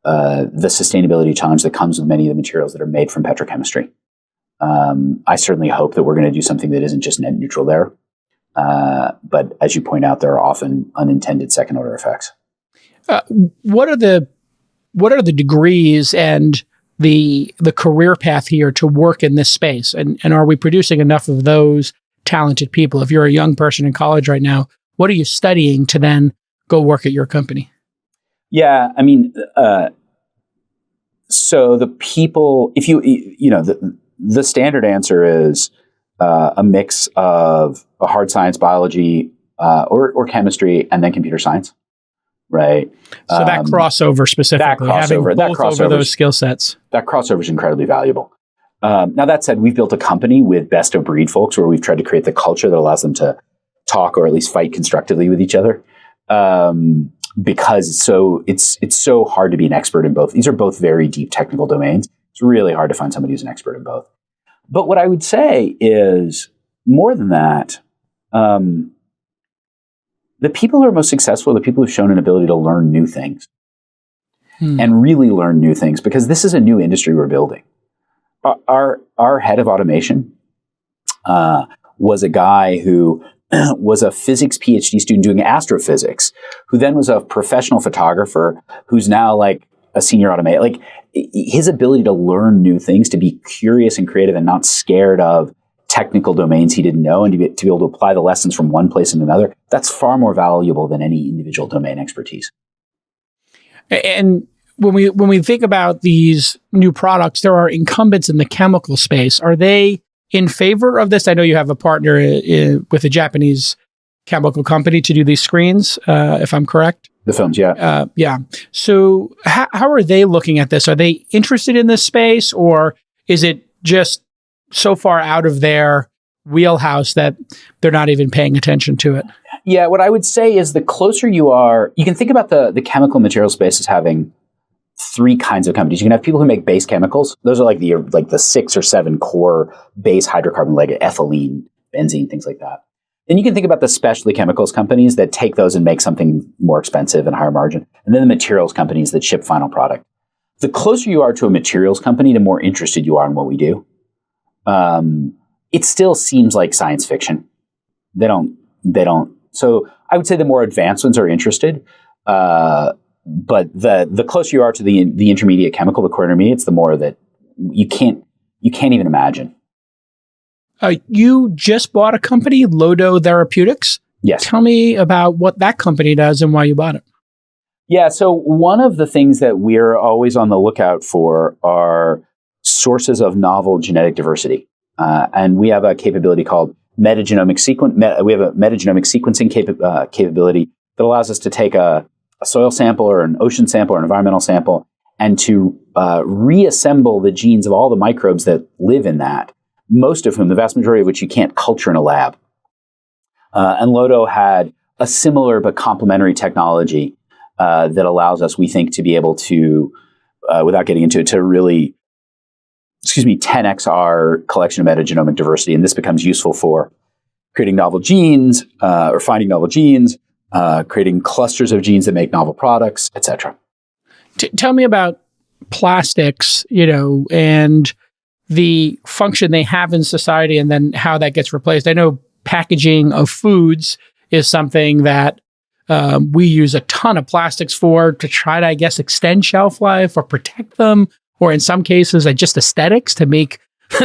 the sustainability challenge that comes with many of the materials that are made from petrochemistry. I certainly hope that we're going to do something that isn't just net neutral there. But as you point out, there are often unintended second order effects. What are the degrees and the career path here to work in this space? And are we producing enough of those talented people? If you're a young person in college right now, what are you studying to then go work at your company? Yeah, so the people, if the standard answer is a mix of a hard science, biology, or chemistry, and then computer science, right? So that crossover specifically, having both over those skill sets. That crossover is incredibly valuable. Now, that said, we've built a company with best of breed folks where we've tried to create the culture that allows them to talk or at least fight constructively with each other. Because it's so hard to be an expert in both. These are both very deep technical domains. It's really hard to find somebody who's an expert in both. But what I would say is, more than that, the people who are most successful are the people who've shown an ability to learn new things and really learn new things, because this is a new industry we're building. Our head of automation was a guy who was a physics PhD student doing astrophysics, who then was a professional photographer, who's now like a senior automator. Like, his ability to learn new things, to be curious and creative and not scared of technical domains he didn't know, and to be able to apply the lessons from one place and another, that's far more valuable than any individual domain expertise. And when we think about these new products, there are incumbents in the chemical space. Are they in favor of this? I know you have a partner with a Japanese chemical company to do these screens, if I'm correct. The films, yeah. Yeah. So how are they looking at this? Are they interested in this space, or is it just so far out of their wheelhouse that they're not even paying attention to it? Yeah, what I would say is the closer you are, you can think about the chemical material space as having three kinds of companies. You can have people who make base chemicals. Those are like the 6 or 7 core base hydrocarbon, like ethylene, benzene, things like that. Then you can think about the specialty chemicals companies that take those and make something more expensive and higher margin. And then the materials companies that ship final product. The closer you are to a materials company, the more interested you are in what we do. It still seems like science fiction. They don't. So I would say the more advanced ones are interested. But the closer you are to the intermediate chemical, the core intermediates, the more that you can't even imagine. You just bought a company, Lodo Therapeutics. Yes. Tell me about what that company does and why you bought it. Yeah. So one of the things that we're always on the lookout for are sources of novel genetic diversity. And we have a capability called metagenomic we have a metagenomic sequencing capability that allows us to take a soil sample or an ocean sample or an environmental sample and to reassemble the genes of all the microbes that live in that, most of whom, the vast majority of which you can't culture in a lab. And Lodo had a similar but complementary technology that allows us, we think, to be able to, without getting into it, to really 10x our collection of metagenomic diversity. And this becomes useful for creating novel genes or finding novel genes, creating clusters of genes that make novel products, et cetera. Tell me about plastics, and the function they have in society and then how that gets replaced. I know packaging of foods is something that we use a ton of plastics for to try to, I guess, extend shelf life or protect them, or in some cases, just aesthetics to make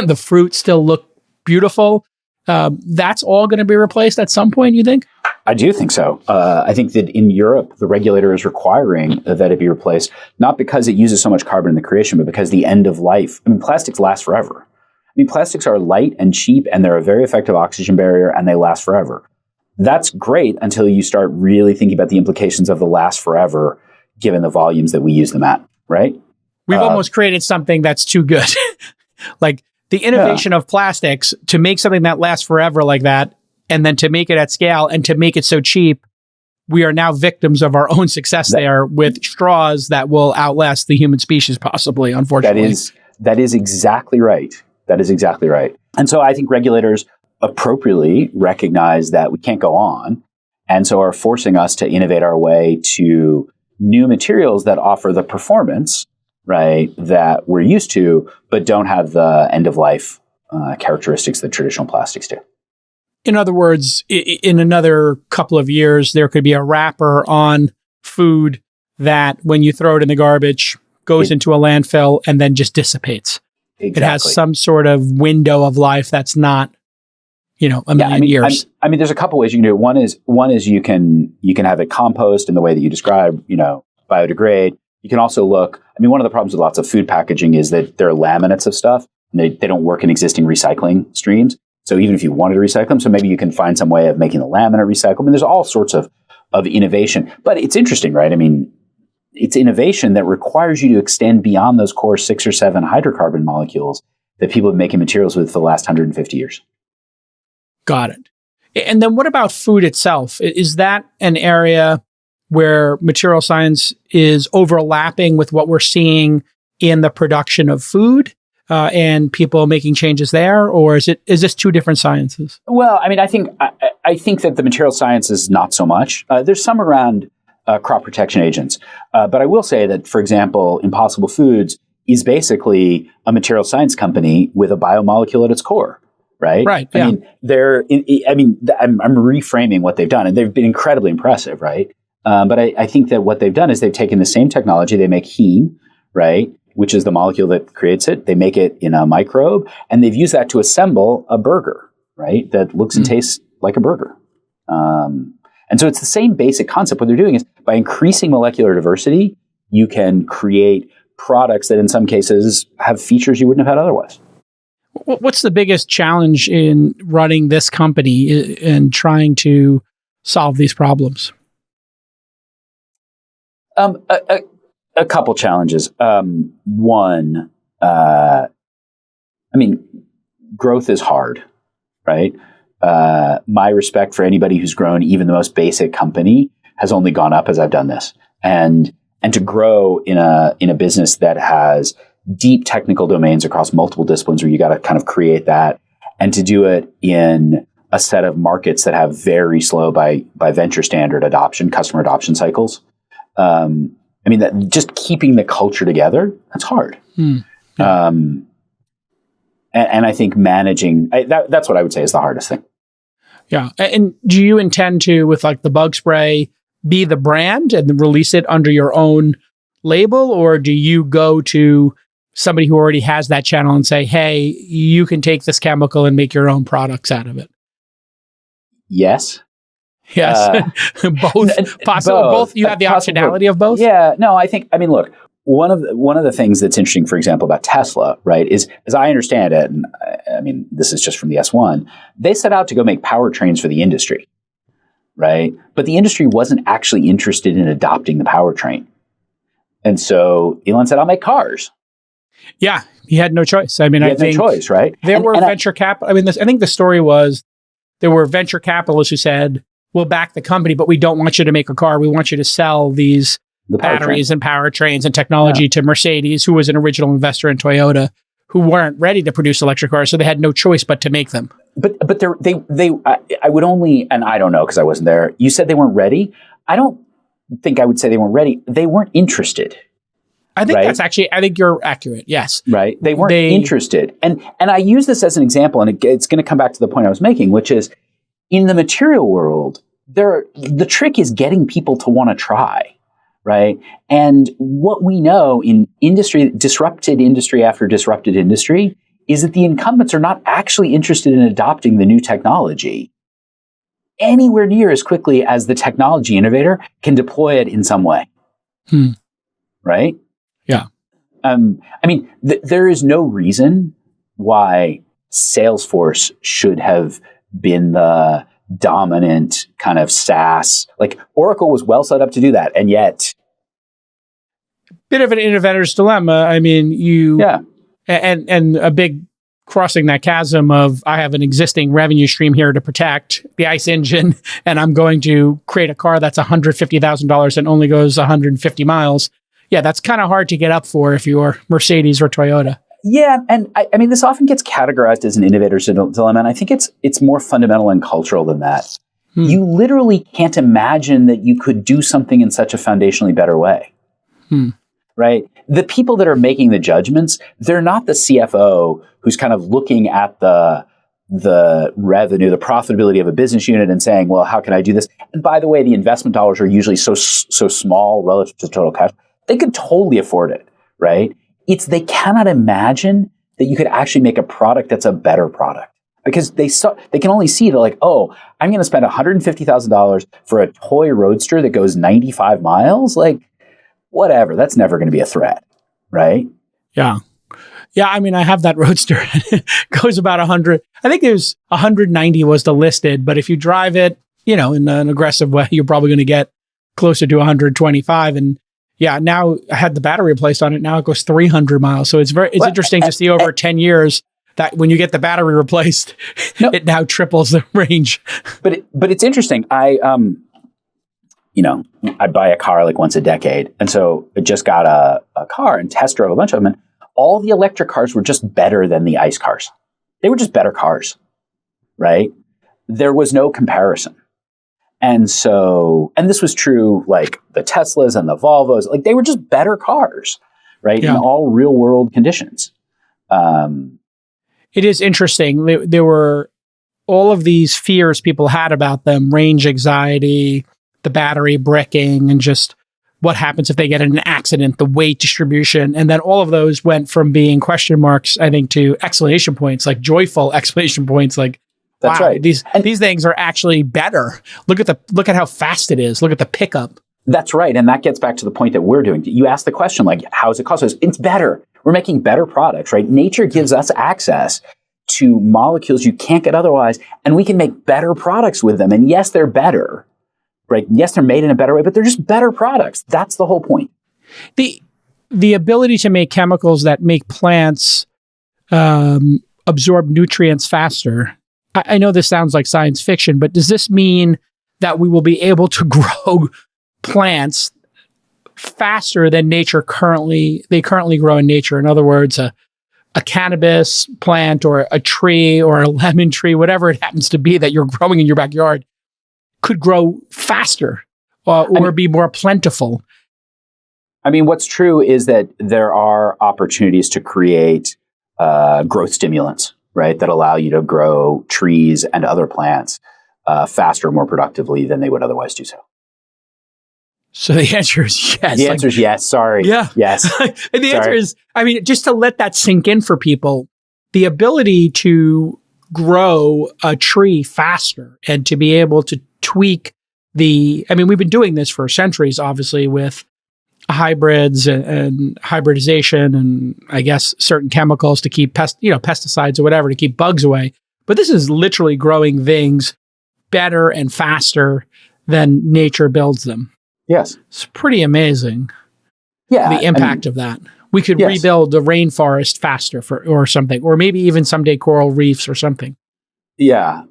the fruit still look beautiful. That's all going to be replaced at some point, you think? I do think so. I think that in Europe, the regulator is requiring that it be replaced, not because it uses so much carbon in the creation, but because the end of life. Plastics last forever. Plastics are light and cheap, and they're a very effective oxygen barrier, and they last forever. That's great until you start really thinking about the implications of the last forever, given the volumes that we use them at, right? We've almost created something that's too good. Like the innovation of plastics to make something that lasts forever like that, and then to make it at scale and to make it so cheap, we are now victims of our own success there with straws that will outlast the human species, possibly, unfortunately. That is exactly right. That is exactly right. And so I think regulators appropriately recognize that we can't go on, and so are forcing us to innovate our way to new materials that offer the performance, right, that we're used to, but don't have the end-of-life characteristics that traditional plastics do. In other words, in another couple of years, there could be a wrapper on food that, when you throw it in the garbage, goes into a landfill and then just dissipates. Exactly. It has some sort of window of life that's not, a million years. There's a couple ways you can do it. One is you can have it compost in the way that you describe, biodegrade. You can also look. One of the problems with lots of food packaging is that there are laminates of stuff, and they don't work in existing recycling streams. So even if you wanted to recycle them, so maybe you can find some way of making the laminate recyclable. There's all sorts of innovation. But it's interesting, right? It's innovation that requires you to extend beyond those core 6 or 7 hydrocarbon molecules that people have been making materials with for the last 150 years. Got it. And then what about food itself? Is that an area where material science is overlapping with what we're seeing in the production of food? And people making changes there, or is this two different sciences? Well, I think that the material science is not so much. There's some around crop protection agents, but I will say that, for example, Impossible Foods is basically a material science company with a biomolecule at its core, right? Right. Yeah. I'm reframing what they've done, and they've been incredibly impressive, right? But I think that what they've done is they've taken the same technology. They make heme, right, which is the molecule that creates it. They make it in a microbe, and they've used that to assemble a burger, right, that looks and tastes like a burger. And so it's the same basic concept. What they're doing is, by increasing molecular diversity, you can create products that in some cases have features you wouldn't have had otherwise. What's the biggest challenge in running this company and trying to solve these problems? A couple challenges. One, growth is hard, right? My respect for anybody who's grown even the most basic company has only gone up as I've done this. And to grow in a business that has deep technical domains across multiple disciplines where you got to kind of create that, and to do it in a set of markets that have very slow by venture standard customer adoption cycles. That just keeping the culture together, that's hard. Yeah. And I think managing, that's what I would say is the hardest thing. Yeah. And do you intend to, with like the bug spray, be the brand and release it under your own label? Or do you go to somebody who already has that channel and say, hey, you can take this chemical and make your own products out of it? Yes. Yes. Both possible. Both. You have the optionality of both. Yeah. No, look, one of the things that's interesting, for example, about Tesla, right, is, as I understand it, and this is just from the S1, they set out to go make powertrains for the industry, right? But the industry wasn't actually interested in adopting the powertrain. And so Elon said, I'll make cars. Yeah. He had no choice. I think no choice, right? There were venture capital. I think the story was there were venture capitalists who said, we'll back the company, but we don't want you to make a car. We want you to sell these batteries and powertrains and technology to Mercedes, who was an original investor in Toyota, who weren't ready to produce electric cars, so they had no choice but to make them. But I would only, and I don't know because I wasn't there. You said they weren't ready. I don't think I would say they weren't ready. They weren't interested. I think I think you're accurate. Yes. Right. They weren't interested. And I use this as an example, and it's going to come back to the point I was making, which is in the material world, the trick is getting people to want to try. Right. And what we know in disrupted industry after disrupted industry, is that the incumbents are not actually interested in adopting the new technology anywhere near as quickly as the technology innovator can deploy it in some way. Right? Yeah. There is no reason why Salesforce should have been the dominant kind of SaaS. Like Oracle was well set up to do that, and yet bit of an innovator's dilemma. And a big crossing that chasm of I have an existing revenue stream here to protect the ICE engine, and I'm going to create a car that's $150,000 and only goes 150 miles. Yeah, that's kind of hard to get up for if you're Mercedes or Toyota. Yeah, and this often gets categorized as an innovator's dilemma, and I think it's more fundamental and cultural than that. You literally can't imagine that you could do something in such a foundationally better way. Right? The people that are making the judgments, they're not the CFO who's kind of looking at the revenue, the profitability of a business unit and saying, well, how can I do this? And by the way, the investment dollars are usually so small relative to total cash. They could totally afford it, right? They cannot imagine that you could actually make a product that's a better product because they can only see it like, oh, I'm going to spend $150,000 for a toy roadster that goes 95 miles. Like, whatever, that's never going to be a threat, right? Yeah. Yeah, I have that roadster. It goes about 100. I think there's 190 was the listed, but if you drive it, in an aggressive way, you're probably going to get closer to 125. And yeah, now I had the battery replaced on it. Now it goes 300 miles. So it's interesting to see over 10 years that when you get the battery replaced, it now triples the range. But it's interesting. I buy a car like once a decade. And so I just got a car and test drove a bunch of them. And all the electric cars were just better than the ICE cars. They were just better cars, right? There was no comparison. And this was true, like the Teslas and the Volvos, like they were just better cars, right? Yeah. In all real world conditions. It is interesting. There were all of these fears people had about them, range anxiety, the battery bricking, and just what happens if they get in an accident, the weight distribution. And then all of those went from being question marks, I think, to exclamation points, like joyful exclamation points, like, that's wow, right. These things are actually better. Look at how fast it is. Look at the pickup. That's right. And that gets back to the point that we're doing. You asked the question, like, how does it cost us? It's better. We're making better products, right? Nature gives us access to molecules you can't get otherwise, and we can make better products with them. And yes, they're better, right? Yes, they're made in a better way, but they're just better products. That's the whole point. The ability to make chemicals that make plants absorb nutrients faster. I know this sounds like science fiction, but does this mean that we will be able to grow plants faster than currently grow in nature? In other words, a cannabis plant or a tree or a lemon tree, whatever it happens to be that you're growing in your backyard, could grow faster or be more plentiful. I mean, what's true is that there are opportunities to create growth stimulants, right, that allow you to grow trees and other plants faster, more productively than they would otherwise do so. So the answer is yes. The answer is yes. Sorry. Yeah. Yes. And the answer is, I mean, just to let that sink in for people, the ability to grow a tree faster and to be able to tweak we've been doing this for centuries, obviously, with hybrids and hybridization and I guess certain chemicals to keep pesticides or whatever to keep bugs away. But this is literally growing things better and faster than nature builds them. Yes. It's pretty amazing. Yeah. The impact of that. We could rebuild the rainforest faster or something, or maybe even someday coral reefs or something. Yeah.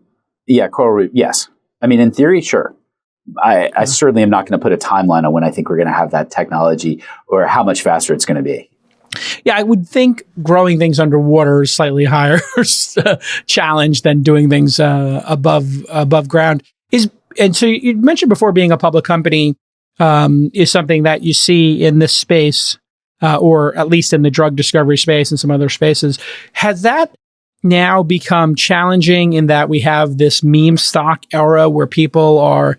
Yeah. Coral reef. Yes. I mean, in theory, sure. I certainly am not going to put a timeline on when I think we're going to have that technology or how much faster it's going to be. Yeah, I would think growing things underwater is slightly higher challenge than doing things above ground. And so you mentioned before being a public company is something that you see in this space, or at least in the drug discovery space and some other spaces. Has that now become challenging in that we have this meme stock era where people are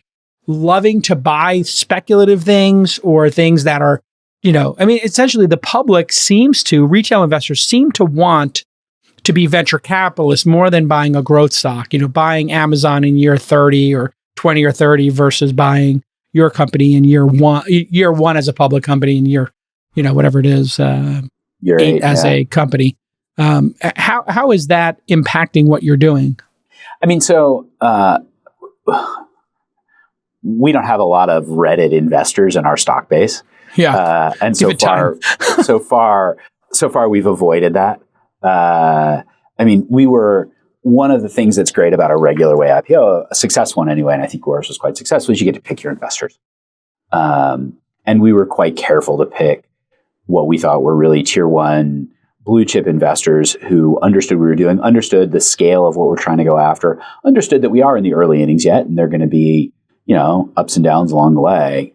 loving to buy speculative things or things that are, essentially the public retail investors seem to want to be venture capitalists more than buying a growth stock, buying Amazon in year 30 or 20 or 30 versus buying your company in year one as a public company and year, whatever it is, year 8 as a company. How is that impacting what you're doing? I mean, so, we don't have a lot of Reddit investors in our stock base. Yeah. And so far we've avoided that. One of the things that's great about a regular way IPO, a successful one anyway, and I think yours was quite successful, is you get to pick your investors. And we were quite careful to pick what we thought were really tier one blue chip investors who understood what we were doing, understood the scale of what we're trying to go after, understood that we are in the early innings yet, and they're going to be ups and downs along the way.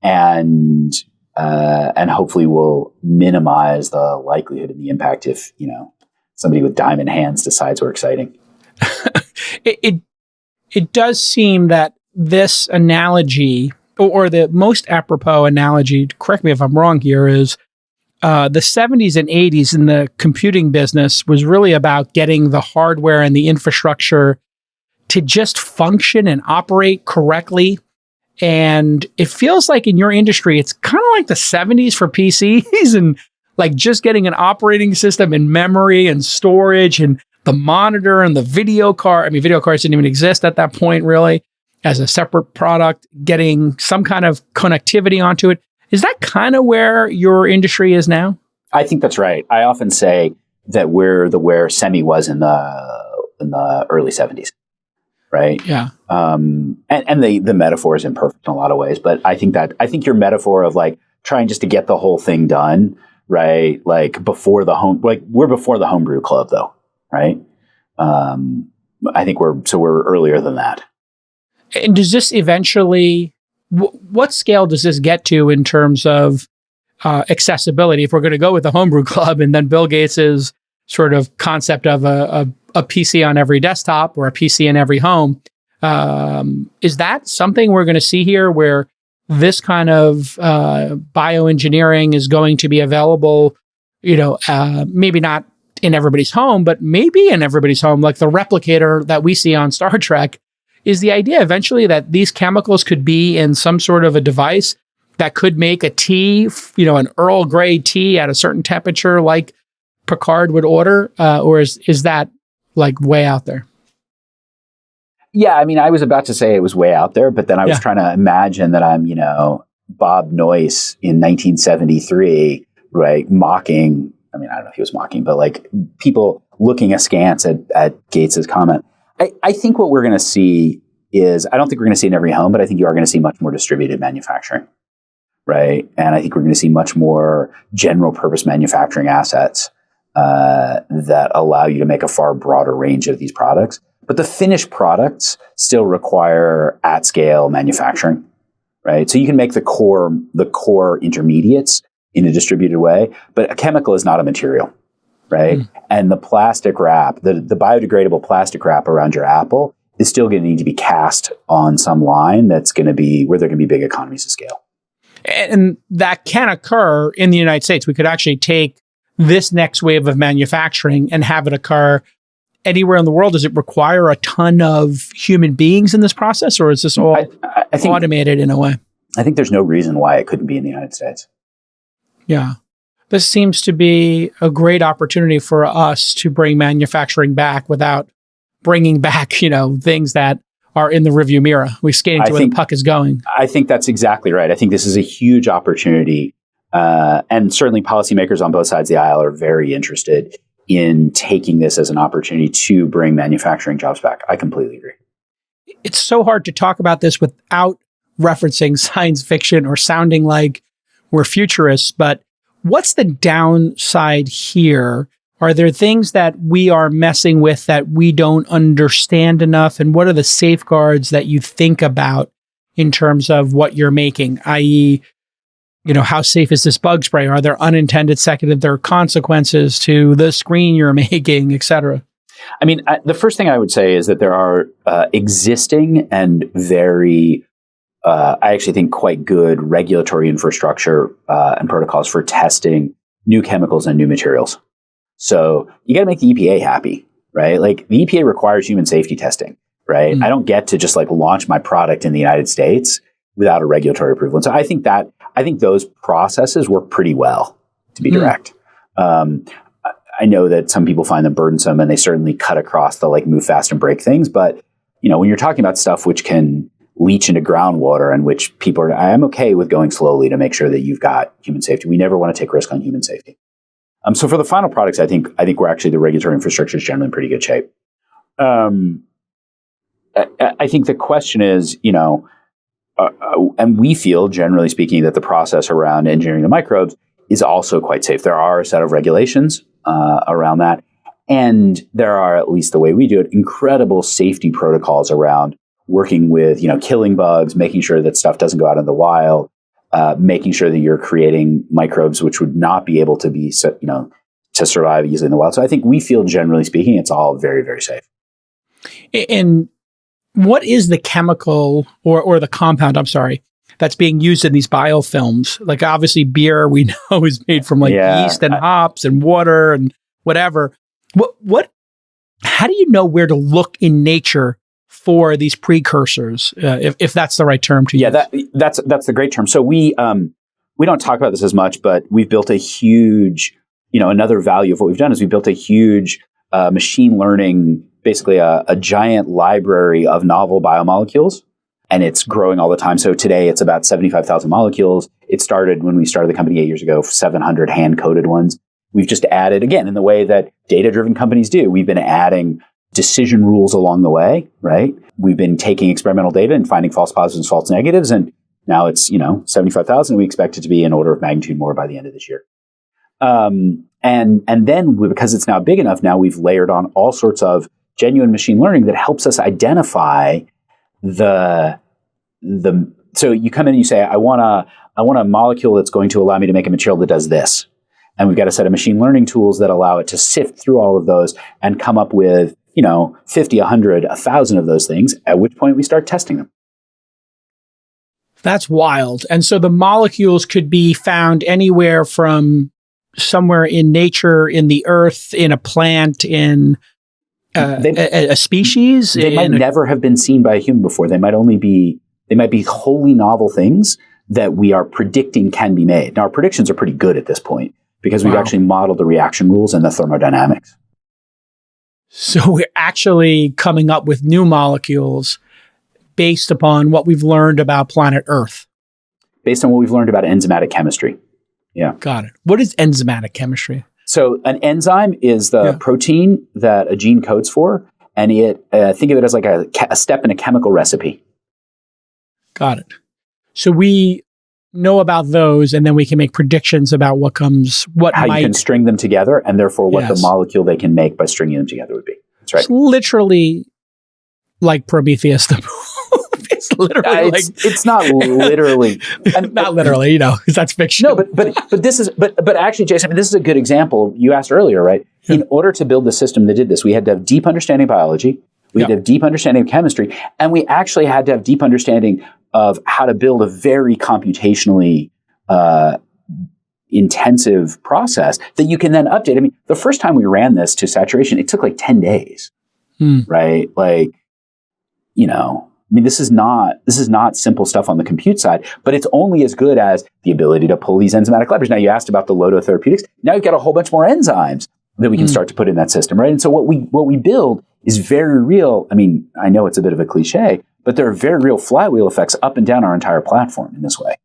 And hopefully we'll minimize the likelihood and the impact if, somebody with diamond hands decides we're exciting. It does seem that this analogy or the most apropos analogy, correct me if I'm wrong here, is the 70s and 80s in the computing business was really about getting the hardware and the infrastructure to just function and operate correctly. And it feels like in your industry, it's kind of like the 70s for PCs and like just getting an operating system and memory and storage and the monitor and the video card. I mean, video cards didn't even exist at that point, really, as a separate product, getting some kind of connectivity onto it. Is that kind of where your industry is now? I think that's right. I often say that we're where semi was in the early 70s. Right. Yeah. And the metaphor is imperfect in a lot of ways, but I think your metaphor of like trying just to get the whole thing done, right? Like we're before the homebrew club though, right? I think we're earlier than that. And does this eventually, what scale does this get to in terms of accessibility? If we're going to go with the homebrew club and then Bill Gates's sort of concept of a PC on every desktop or a PC in every home. Is that something we're going to see here where this kind of bioengineering is going to be available, maybe not in everybody's home, but maybe in everybody's home, like the replicator that we see on Star Trek? Is the idea eventually that these chemicals could be in some sort of a device that could make a tea, an Earl Grey tea at a certain temperature like Picard would order? Or is that like way out there? Yeah, I mean, I was about to say it was way out there, but then I was trying to imagine that I'm, Bob Noyce in 1973, right, mocking. I mean, I don't know if he was mocking, but like people looking askance at Gates's comment. I think what we're going to see is, I don't think we're going to see in every home, but I think you are going to see much more distributed manufacturing, right? And I think we're going to see much more general purpose manufacturing assets that allow you to make a far broader range of these products. But the finished products still require at scale manufacturing, right? So you can make the core intermediates in a distributed way, but a chemical is not a material, right? And the plastic wrap, the biodegradable plastic wrap around your apple is still going to need to be cast on some line that's going to be where there can be big economies of scale. And that can occur in the United States. We could actually take this next wave of manufacturing and have it occur anywhere in the world. Does it require a ton of human beings in this process, or is this all I think, automated in a way? I think there's no reason why it couldn't be in the United States. Yeah. This seems to be a great opportunity for us to bring manufacturing back without bringing back, things that are in the rearview mirror. We're skating to where the puck is going. I think that's exactly right. I think this is a huge opportunity. And certainly policymakers on both sides of the aisle are very interested in taking this as an opportunity to bring manufacturing jobs back. I completely agree. It's so hard to talk about this without referencing science fiction or sounding like we're futurists, but what's the downside here? Are there things that we are messing with that we don't understand enough? And what are the safeguards that you think about in terms of what you're making, i.e., how safe is this bug spray? Are there unintended secondary consequences to the screen you're making, et cetera? I mean, the first thing I would say is that there are existing and very I actually think quite good regulatory infrastructure and protocols for testing new chemicals and new materials. So you got to make the EPA happy, right? Like the EPA requires human safety testing, right? I don't get to just like launch my product in the United States without a regulatory approval. And so I think those processes work pretty well, to be direct. I know that some people find them burdensome, and they certainly cut across the like move fast and break things. But when you're talking about stuff which can leach into groundwater and which I'm okay with going slowly to make sure that you've got human safety. We never want to take risk on human safety. So for the final products, I think we're actually, the regulatory infrastructure is generally in pretty good shape. I think the question is, and we feel, generally speaking, that the process around engineering the microbes is also quite safe. There are a set of regulations around that. And there are, at least the way we do it, incredible safety protocols around working with, killing bugs, making sure that stuff doesn't go out in the wild, making sure that you're creating microbes which would not be able to be, to survive easily in the wild. So I think we feel, generally speaking, it's all very, very safe. And what is the chemical or the compound, that's being used in these biofilms? Like obviously beer, we know, is made from yeast and hops and water and whatever. How do you know where to look in nature for these precursors, if that's the right term to use? Yeah, that's the great term. So we don't talk about this as much, but we've built a huge, another value of what we've done is we built a huge machine learning, basically a giant library of novel biomolecules, and it's growing all the time. So today it's about 75,000 molecules. It started when we started the company 8 years ago, 700 hand-coded ones. We've just added, again, in the way that data-driven companies do, we've been adding decision rules along the way, right? We've been taking experimental data and finding false positives and false negatives. And now it's, 75,000. We expect it to be an order of magnitude more by the end of this year. And then because it's now big enough, now we've layered on all sorts of genuine machine learning that helps us identify so you come in and you say, I want a molecule that's going to allow me to make a material that does this. And we've got a set of machine learning tools that allow it to sift through all of those and come up with 50, 100, 1,000 of those things, at which point we start testing them. That's wild. And so the molecules could be found anywhere from somewhere in nature, in the earth, in a plant, in a species. They might never have been seen by a human before. They might be wholly novel things that we are predicting can be made. Now, our predictions are pretty good at this point because we've actually modeled the reaction rules and the thermodynamics. So we're actually coming up with new molecules based upon what we've learned about planet Earth. Based on what we've learned about enzymatic chemistry. Yeah. Got it. What is enzymatic chemistry? So an enzyme is the protein that a gene codes for, and think of it as like a step in a chemical recipe. Got it. So we know about those, and then we can make predictions about how you can string them together, and therefore what the molecule they can make by stringing them together would be. That's right. It's literally like Prometheus. It's literally it's not literally, not literally, because that's fiction. No, but actually, Jason, this is a good example. You asked earlier, right? Yeah. In order to build the system that did this, we had to have deep understanding of biology, we had to have deep understanding of chemistry, and we actually had to have deep understanding of how to build a very computationally intensive process that you can then update. I mean, the first time we ran this to saturation, it took like 10 days, right? This is not simple stuff on the compute side, but it's only as good as the ability to pull these enzymatic libraries. Now, you asked about the Lodo Therapeutics. Now you've got a whole bunch more enzymes that we can start to put in that system, right? And so what we build is very real. I mean, I know it's a bit of a cliche, but there are very real flywheel effects up and down our entire platform in this way.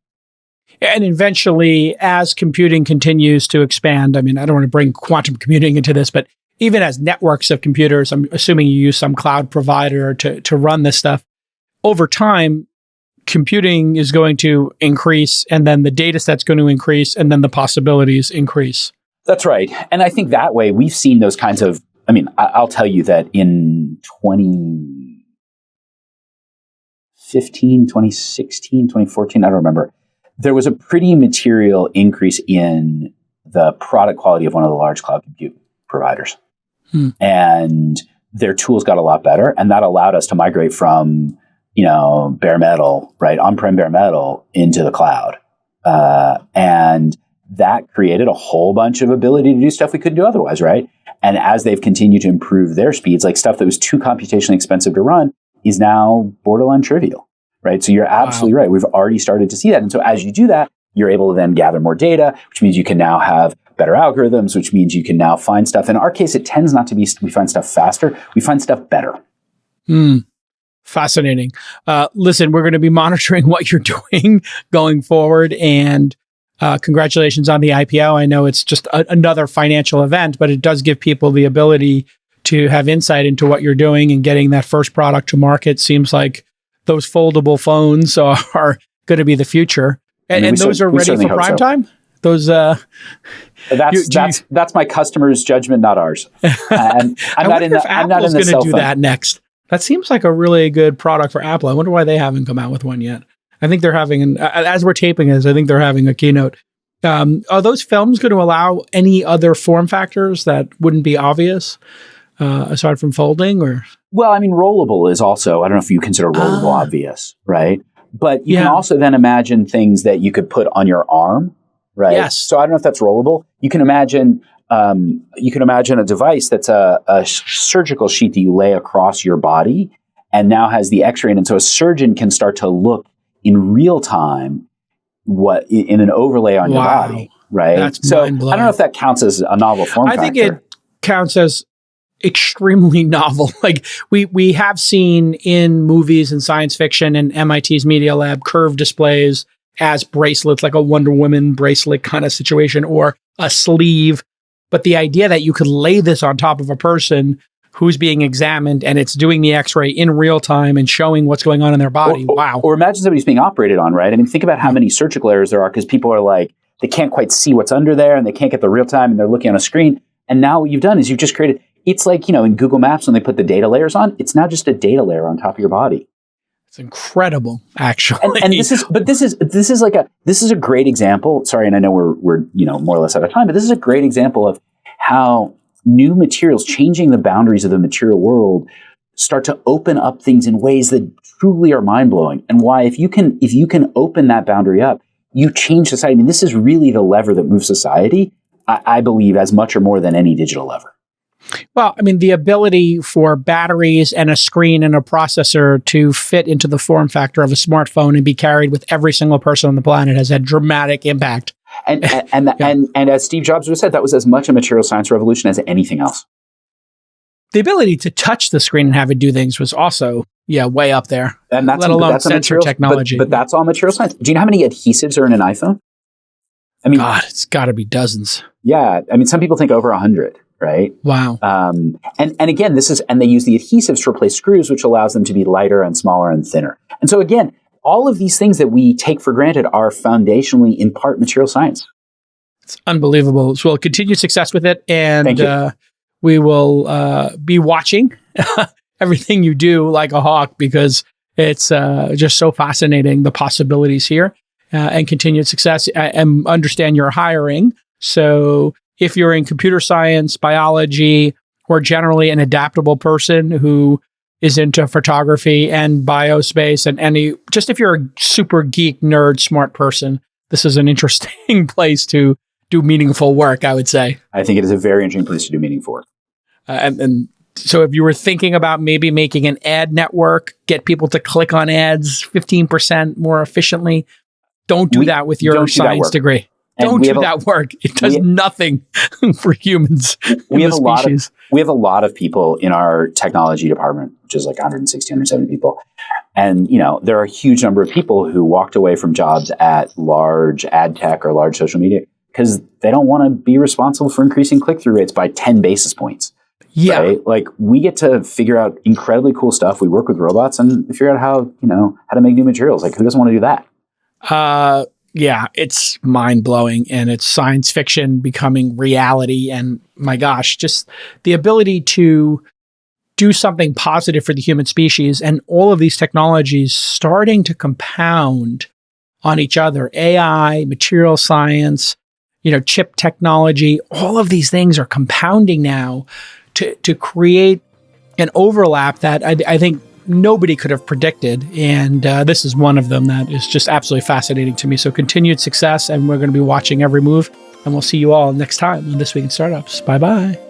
And eventually, as computing continues to expand, I mean, I don't want to bring quantum computing into this, but even as networks of computers, I'm assuming you use some cloud provider to run this stuff. Over time, computing is going to increase, and then the data set's going to increase, and then the possibilities increase. That's right. And I think that way we've seen those kinds of, I mean, I'll tell you that in 2015, 2016, 2014, I don't remember, there was a pretty material increase in the product quality of one of the large cloud compute providers. And their tools got a lot better, and that allowed us to migrate from bare metal, right, on-prem bare metal into the cloud. And that created a whole bunch of ability to do stuff we couldn't do otherwise, right? And as they've continued to improve their speeds, like stuff that was too computationally expensive to run is now borderline trivial, right? So you're absolutely right. We've already started to see that. And so as you do that, you're able to then gather more data, which means you can now have better algorithms, which means you can now find stuff. In our case, it tends not to be we find stuff faster. We find stuff better. Fascinating. Listen, we're going to be monitoring what you're doing going forward, and congratulations on the IPO. I know it's just another financial event, but it does give people the ability to have insight into what you're doing, and getting that first product to market seems like those foldable phones are going to be the and those are ready for prime time? Those that's my customer's judgment, not ours. I'm not in the cell phone. Do that next. That seems like a really good product for Apple. I wonder why they haven't come out with one yet. I think they're having, as we're taping this, I think they're having a keynote. Are those films going to allow any other form factors that wouldn't be obvious aside from folding? Or well, I mean, rollable is also, I don't know if you consider rollable obvious, right? But you can also then imagine things that you could put on your arm, right? Yes. So I don't know if that's rollable. You can imagine a device that's a surgical sheet that you lay across your body and now has the X-ray in it. And so a surgeon can start to look in real time in an overlay on your body, right? That's so I don't know if that counts as a novel form factor. I think it counts as extremely novel. Like we have seen in movies and science fiction and MIT's Media Lab curved displays as bracelets, like a Wonder Woman bracelet kind of situation, or a sleeve. But the idea that you could lay this on top of a person who's being examined and it's doing the X-ray in real time and showing what's going on in their body. Wow. Or imagine somebody's being operated on, right? I mean, think about how many surgical errors there are because people are like, they can't quite see what's under there and they can't get the real time and they're looking on a screen. And now what you've done is you've just created, it's like, in Google Maps when they put the data layers on, it's now just a data layer on top of your body. It's incredible, actually. And this is a great example. Sorry, and I know we're more or less out of time, but this is a great example of how new materials, changing the boundaries of the material world, start to open up things in ways that truly are mind-blowing. And why, if you can open that boundary up, you change society. I mean, this is really the lever that moves society, I believe, as much or more than any digital lever. Well, I mean, the ability for batteries and a screen and a processor to fit into the form factor of a smartphone and be carried with every single person on the planet has had dramatic impact. And as Steve Jobs would have said, that was as much a material science revolution as anything else. the ability to touch the screen and have it do things was also, way up there. And that's let alone that's sensor technology. But that's all material science. Do you know how many adhesives are in an iPhone? I mean, God, it's got to be dozens. Yeah. I mean, some people think over 100, right? Wow. And again, and they use the adhesives to replace screws, which allows them to be lighter and smaller and thinner. And so again, all of these things that we take for granted are foundationally in part material science. It's unbelievable. So continued success with it. And we will be watching everything you do like a hawk, because it's just so fascinating, the possibilities here. And continued success. And understand you're hiring. So if you're in computer science, biology, or generally an adaptable person who is into photography and biospace, and if you're a super geek, nerd, smart person, this is an interesting place to do meaningful work, I would say. I think it is a very interesting place to do meaningful work. And so if you were thinking about maybe making an ad network, get people to click on ads 15% more efficiently, don't do that with your science degree. Don't do that work. It does nothing for humans. We have a lot of people in our technology department, which is like 160, 170 people. And, there are a huge number of people who walked away from jobs at large ad tech or large social media because they don't want to be responsible for increasing click-through rates by 10 basis points. Yeah. Right? Like, we get to figure out incredibly cool stuff. We work with robots and figure out how to make new materials. Like, who doesn't want to do that? It's mind-blowing, and it's science fiction becoming reality. And my gosh, just the ability to do something positive for the human species, and all of these technologies starting to compound on each other. AI, material science, chip technology, all of these things are compounding now to create an overlap that I think nobody could have predicted. And this is one of them that is just absolutely fascinating to me. So continued success, and we're going to be watching every move. And we'll see you all next time on This Week in Startups. Bye-bye.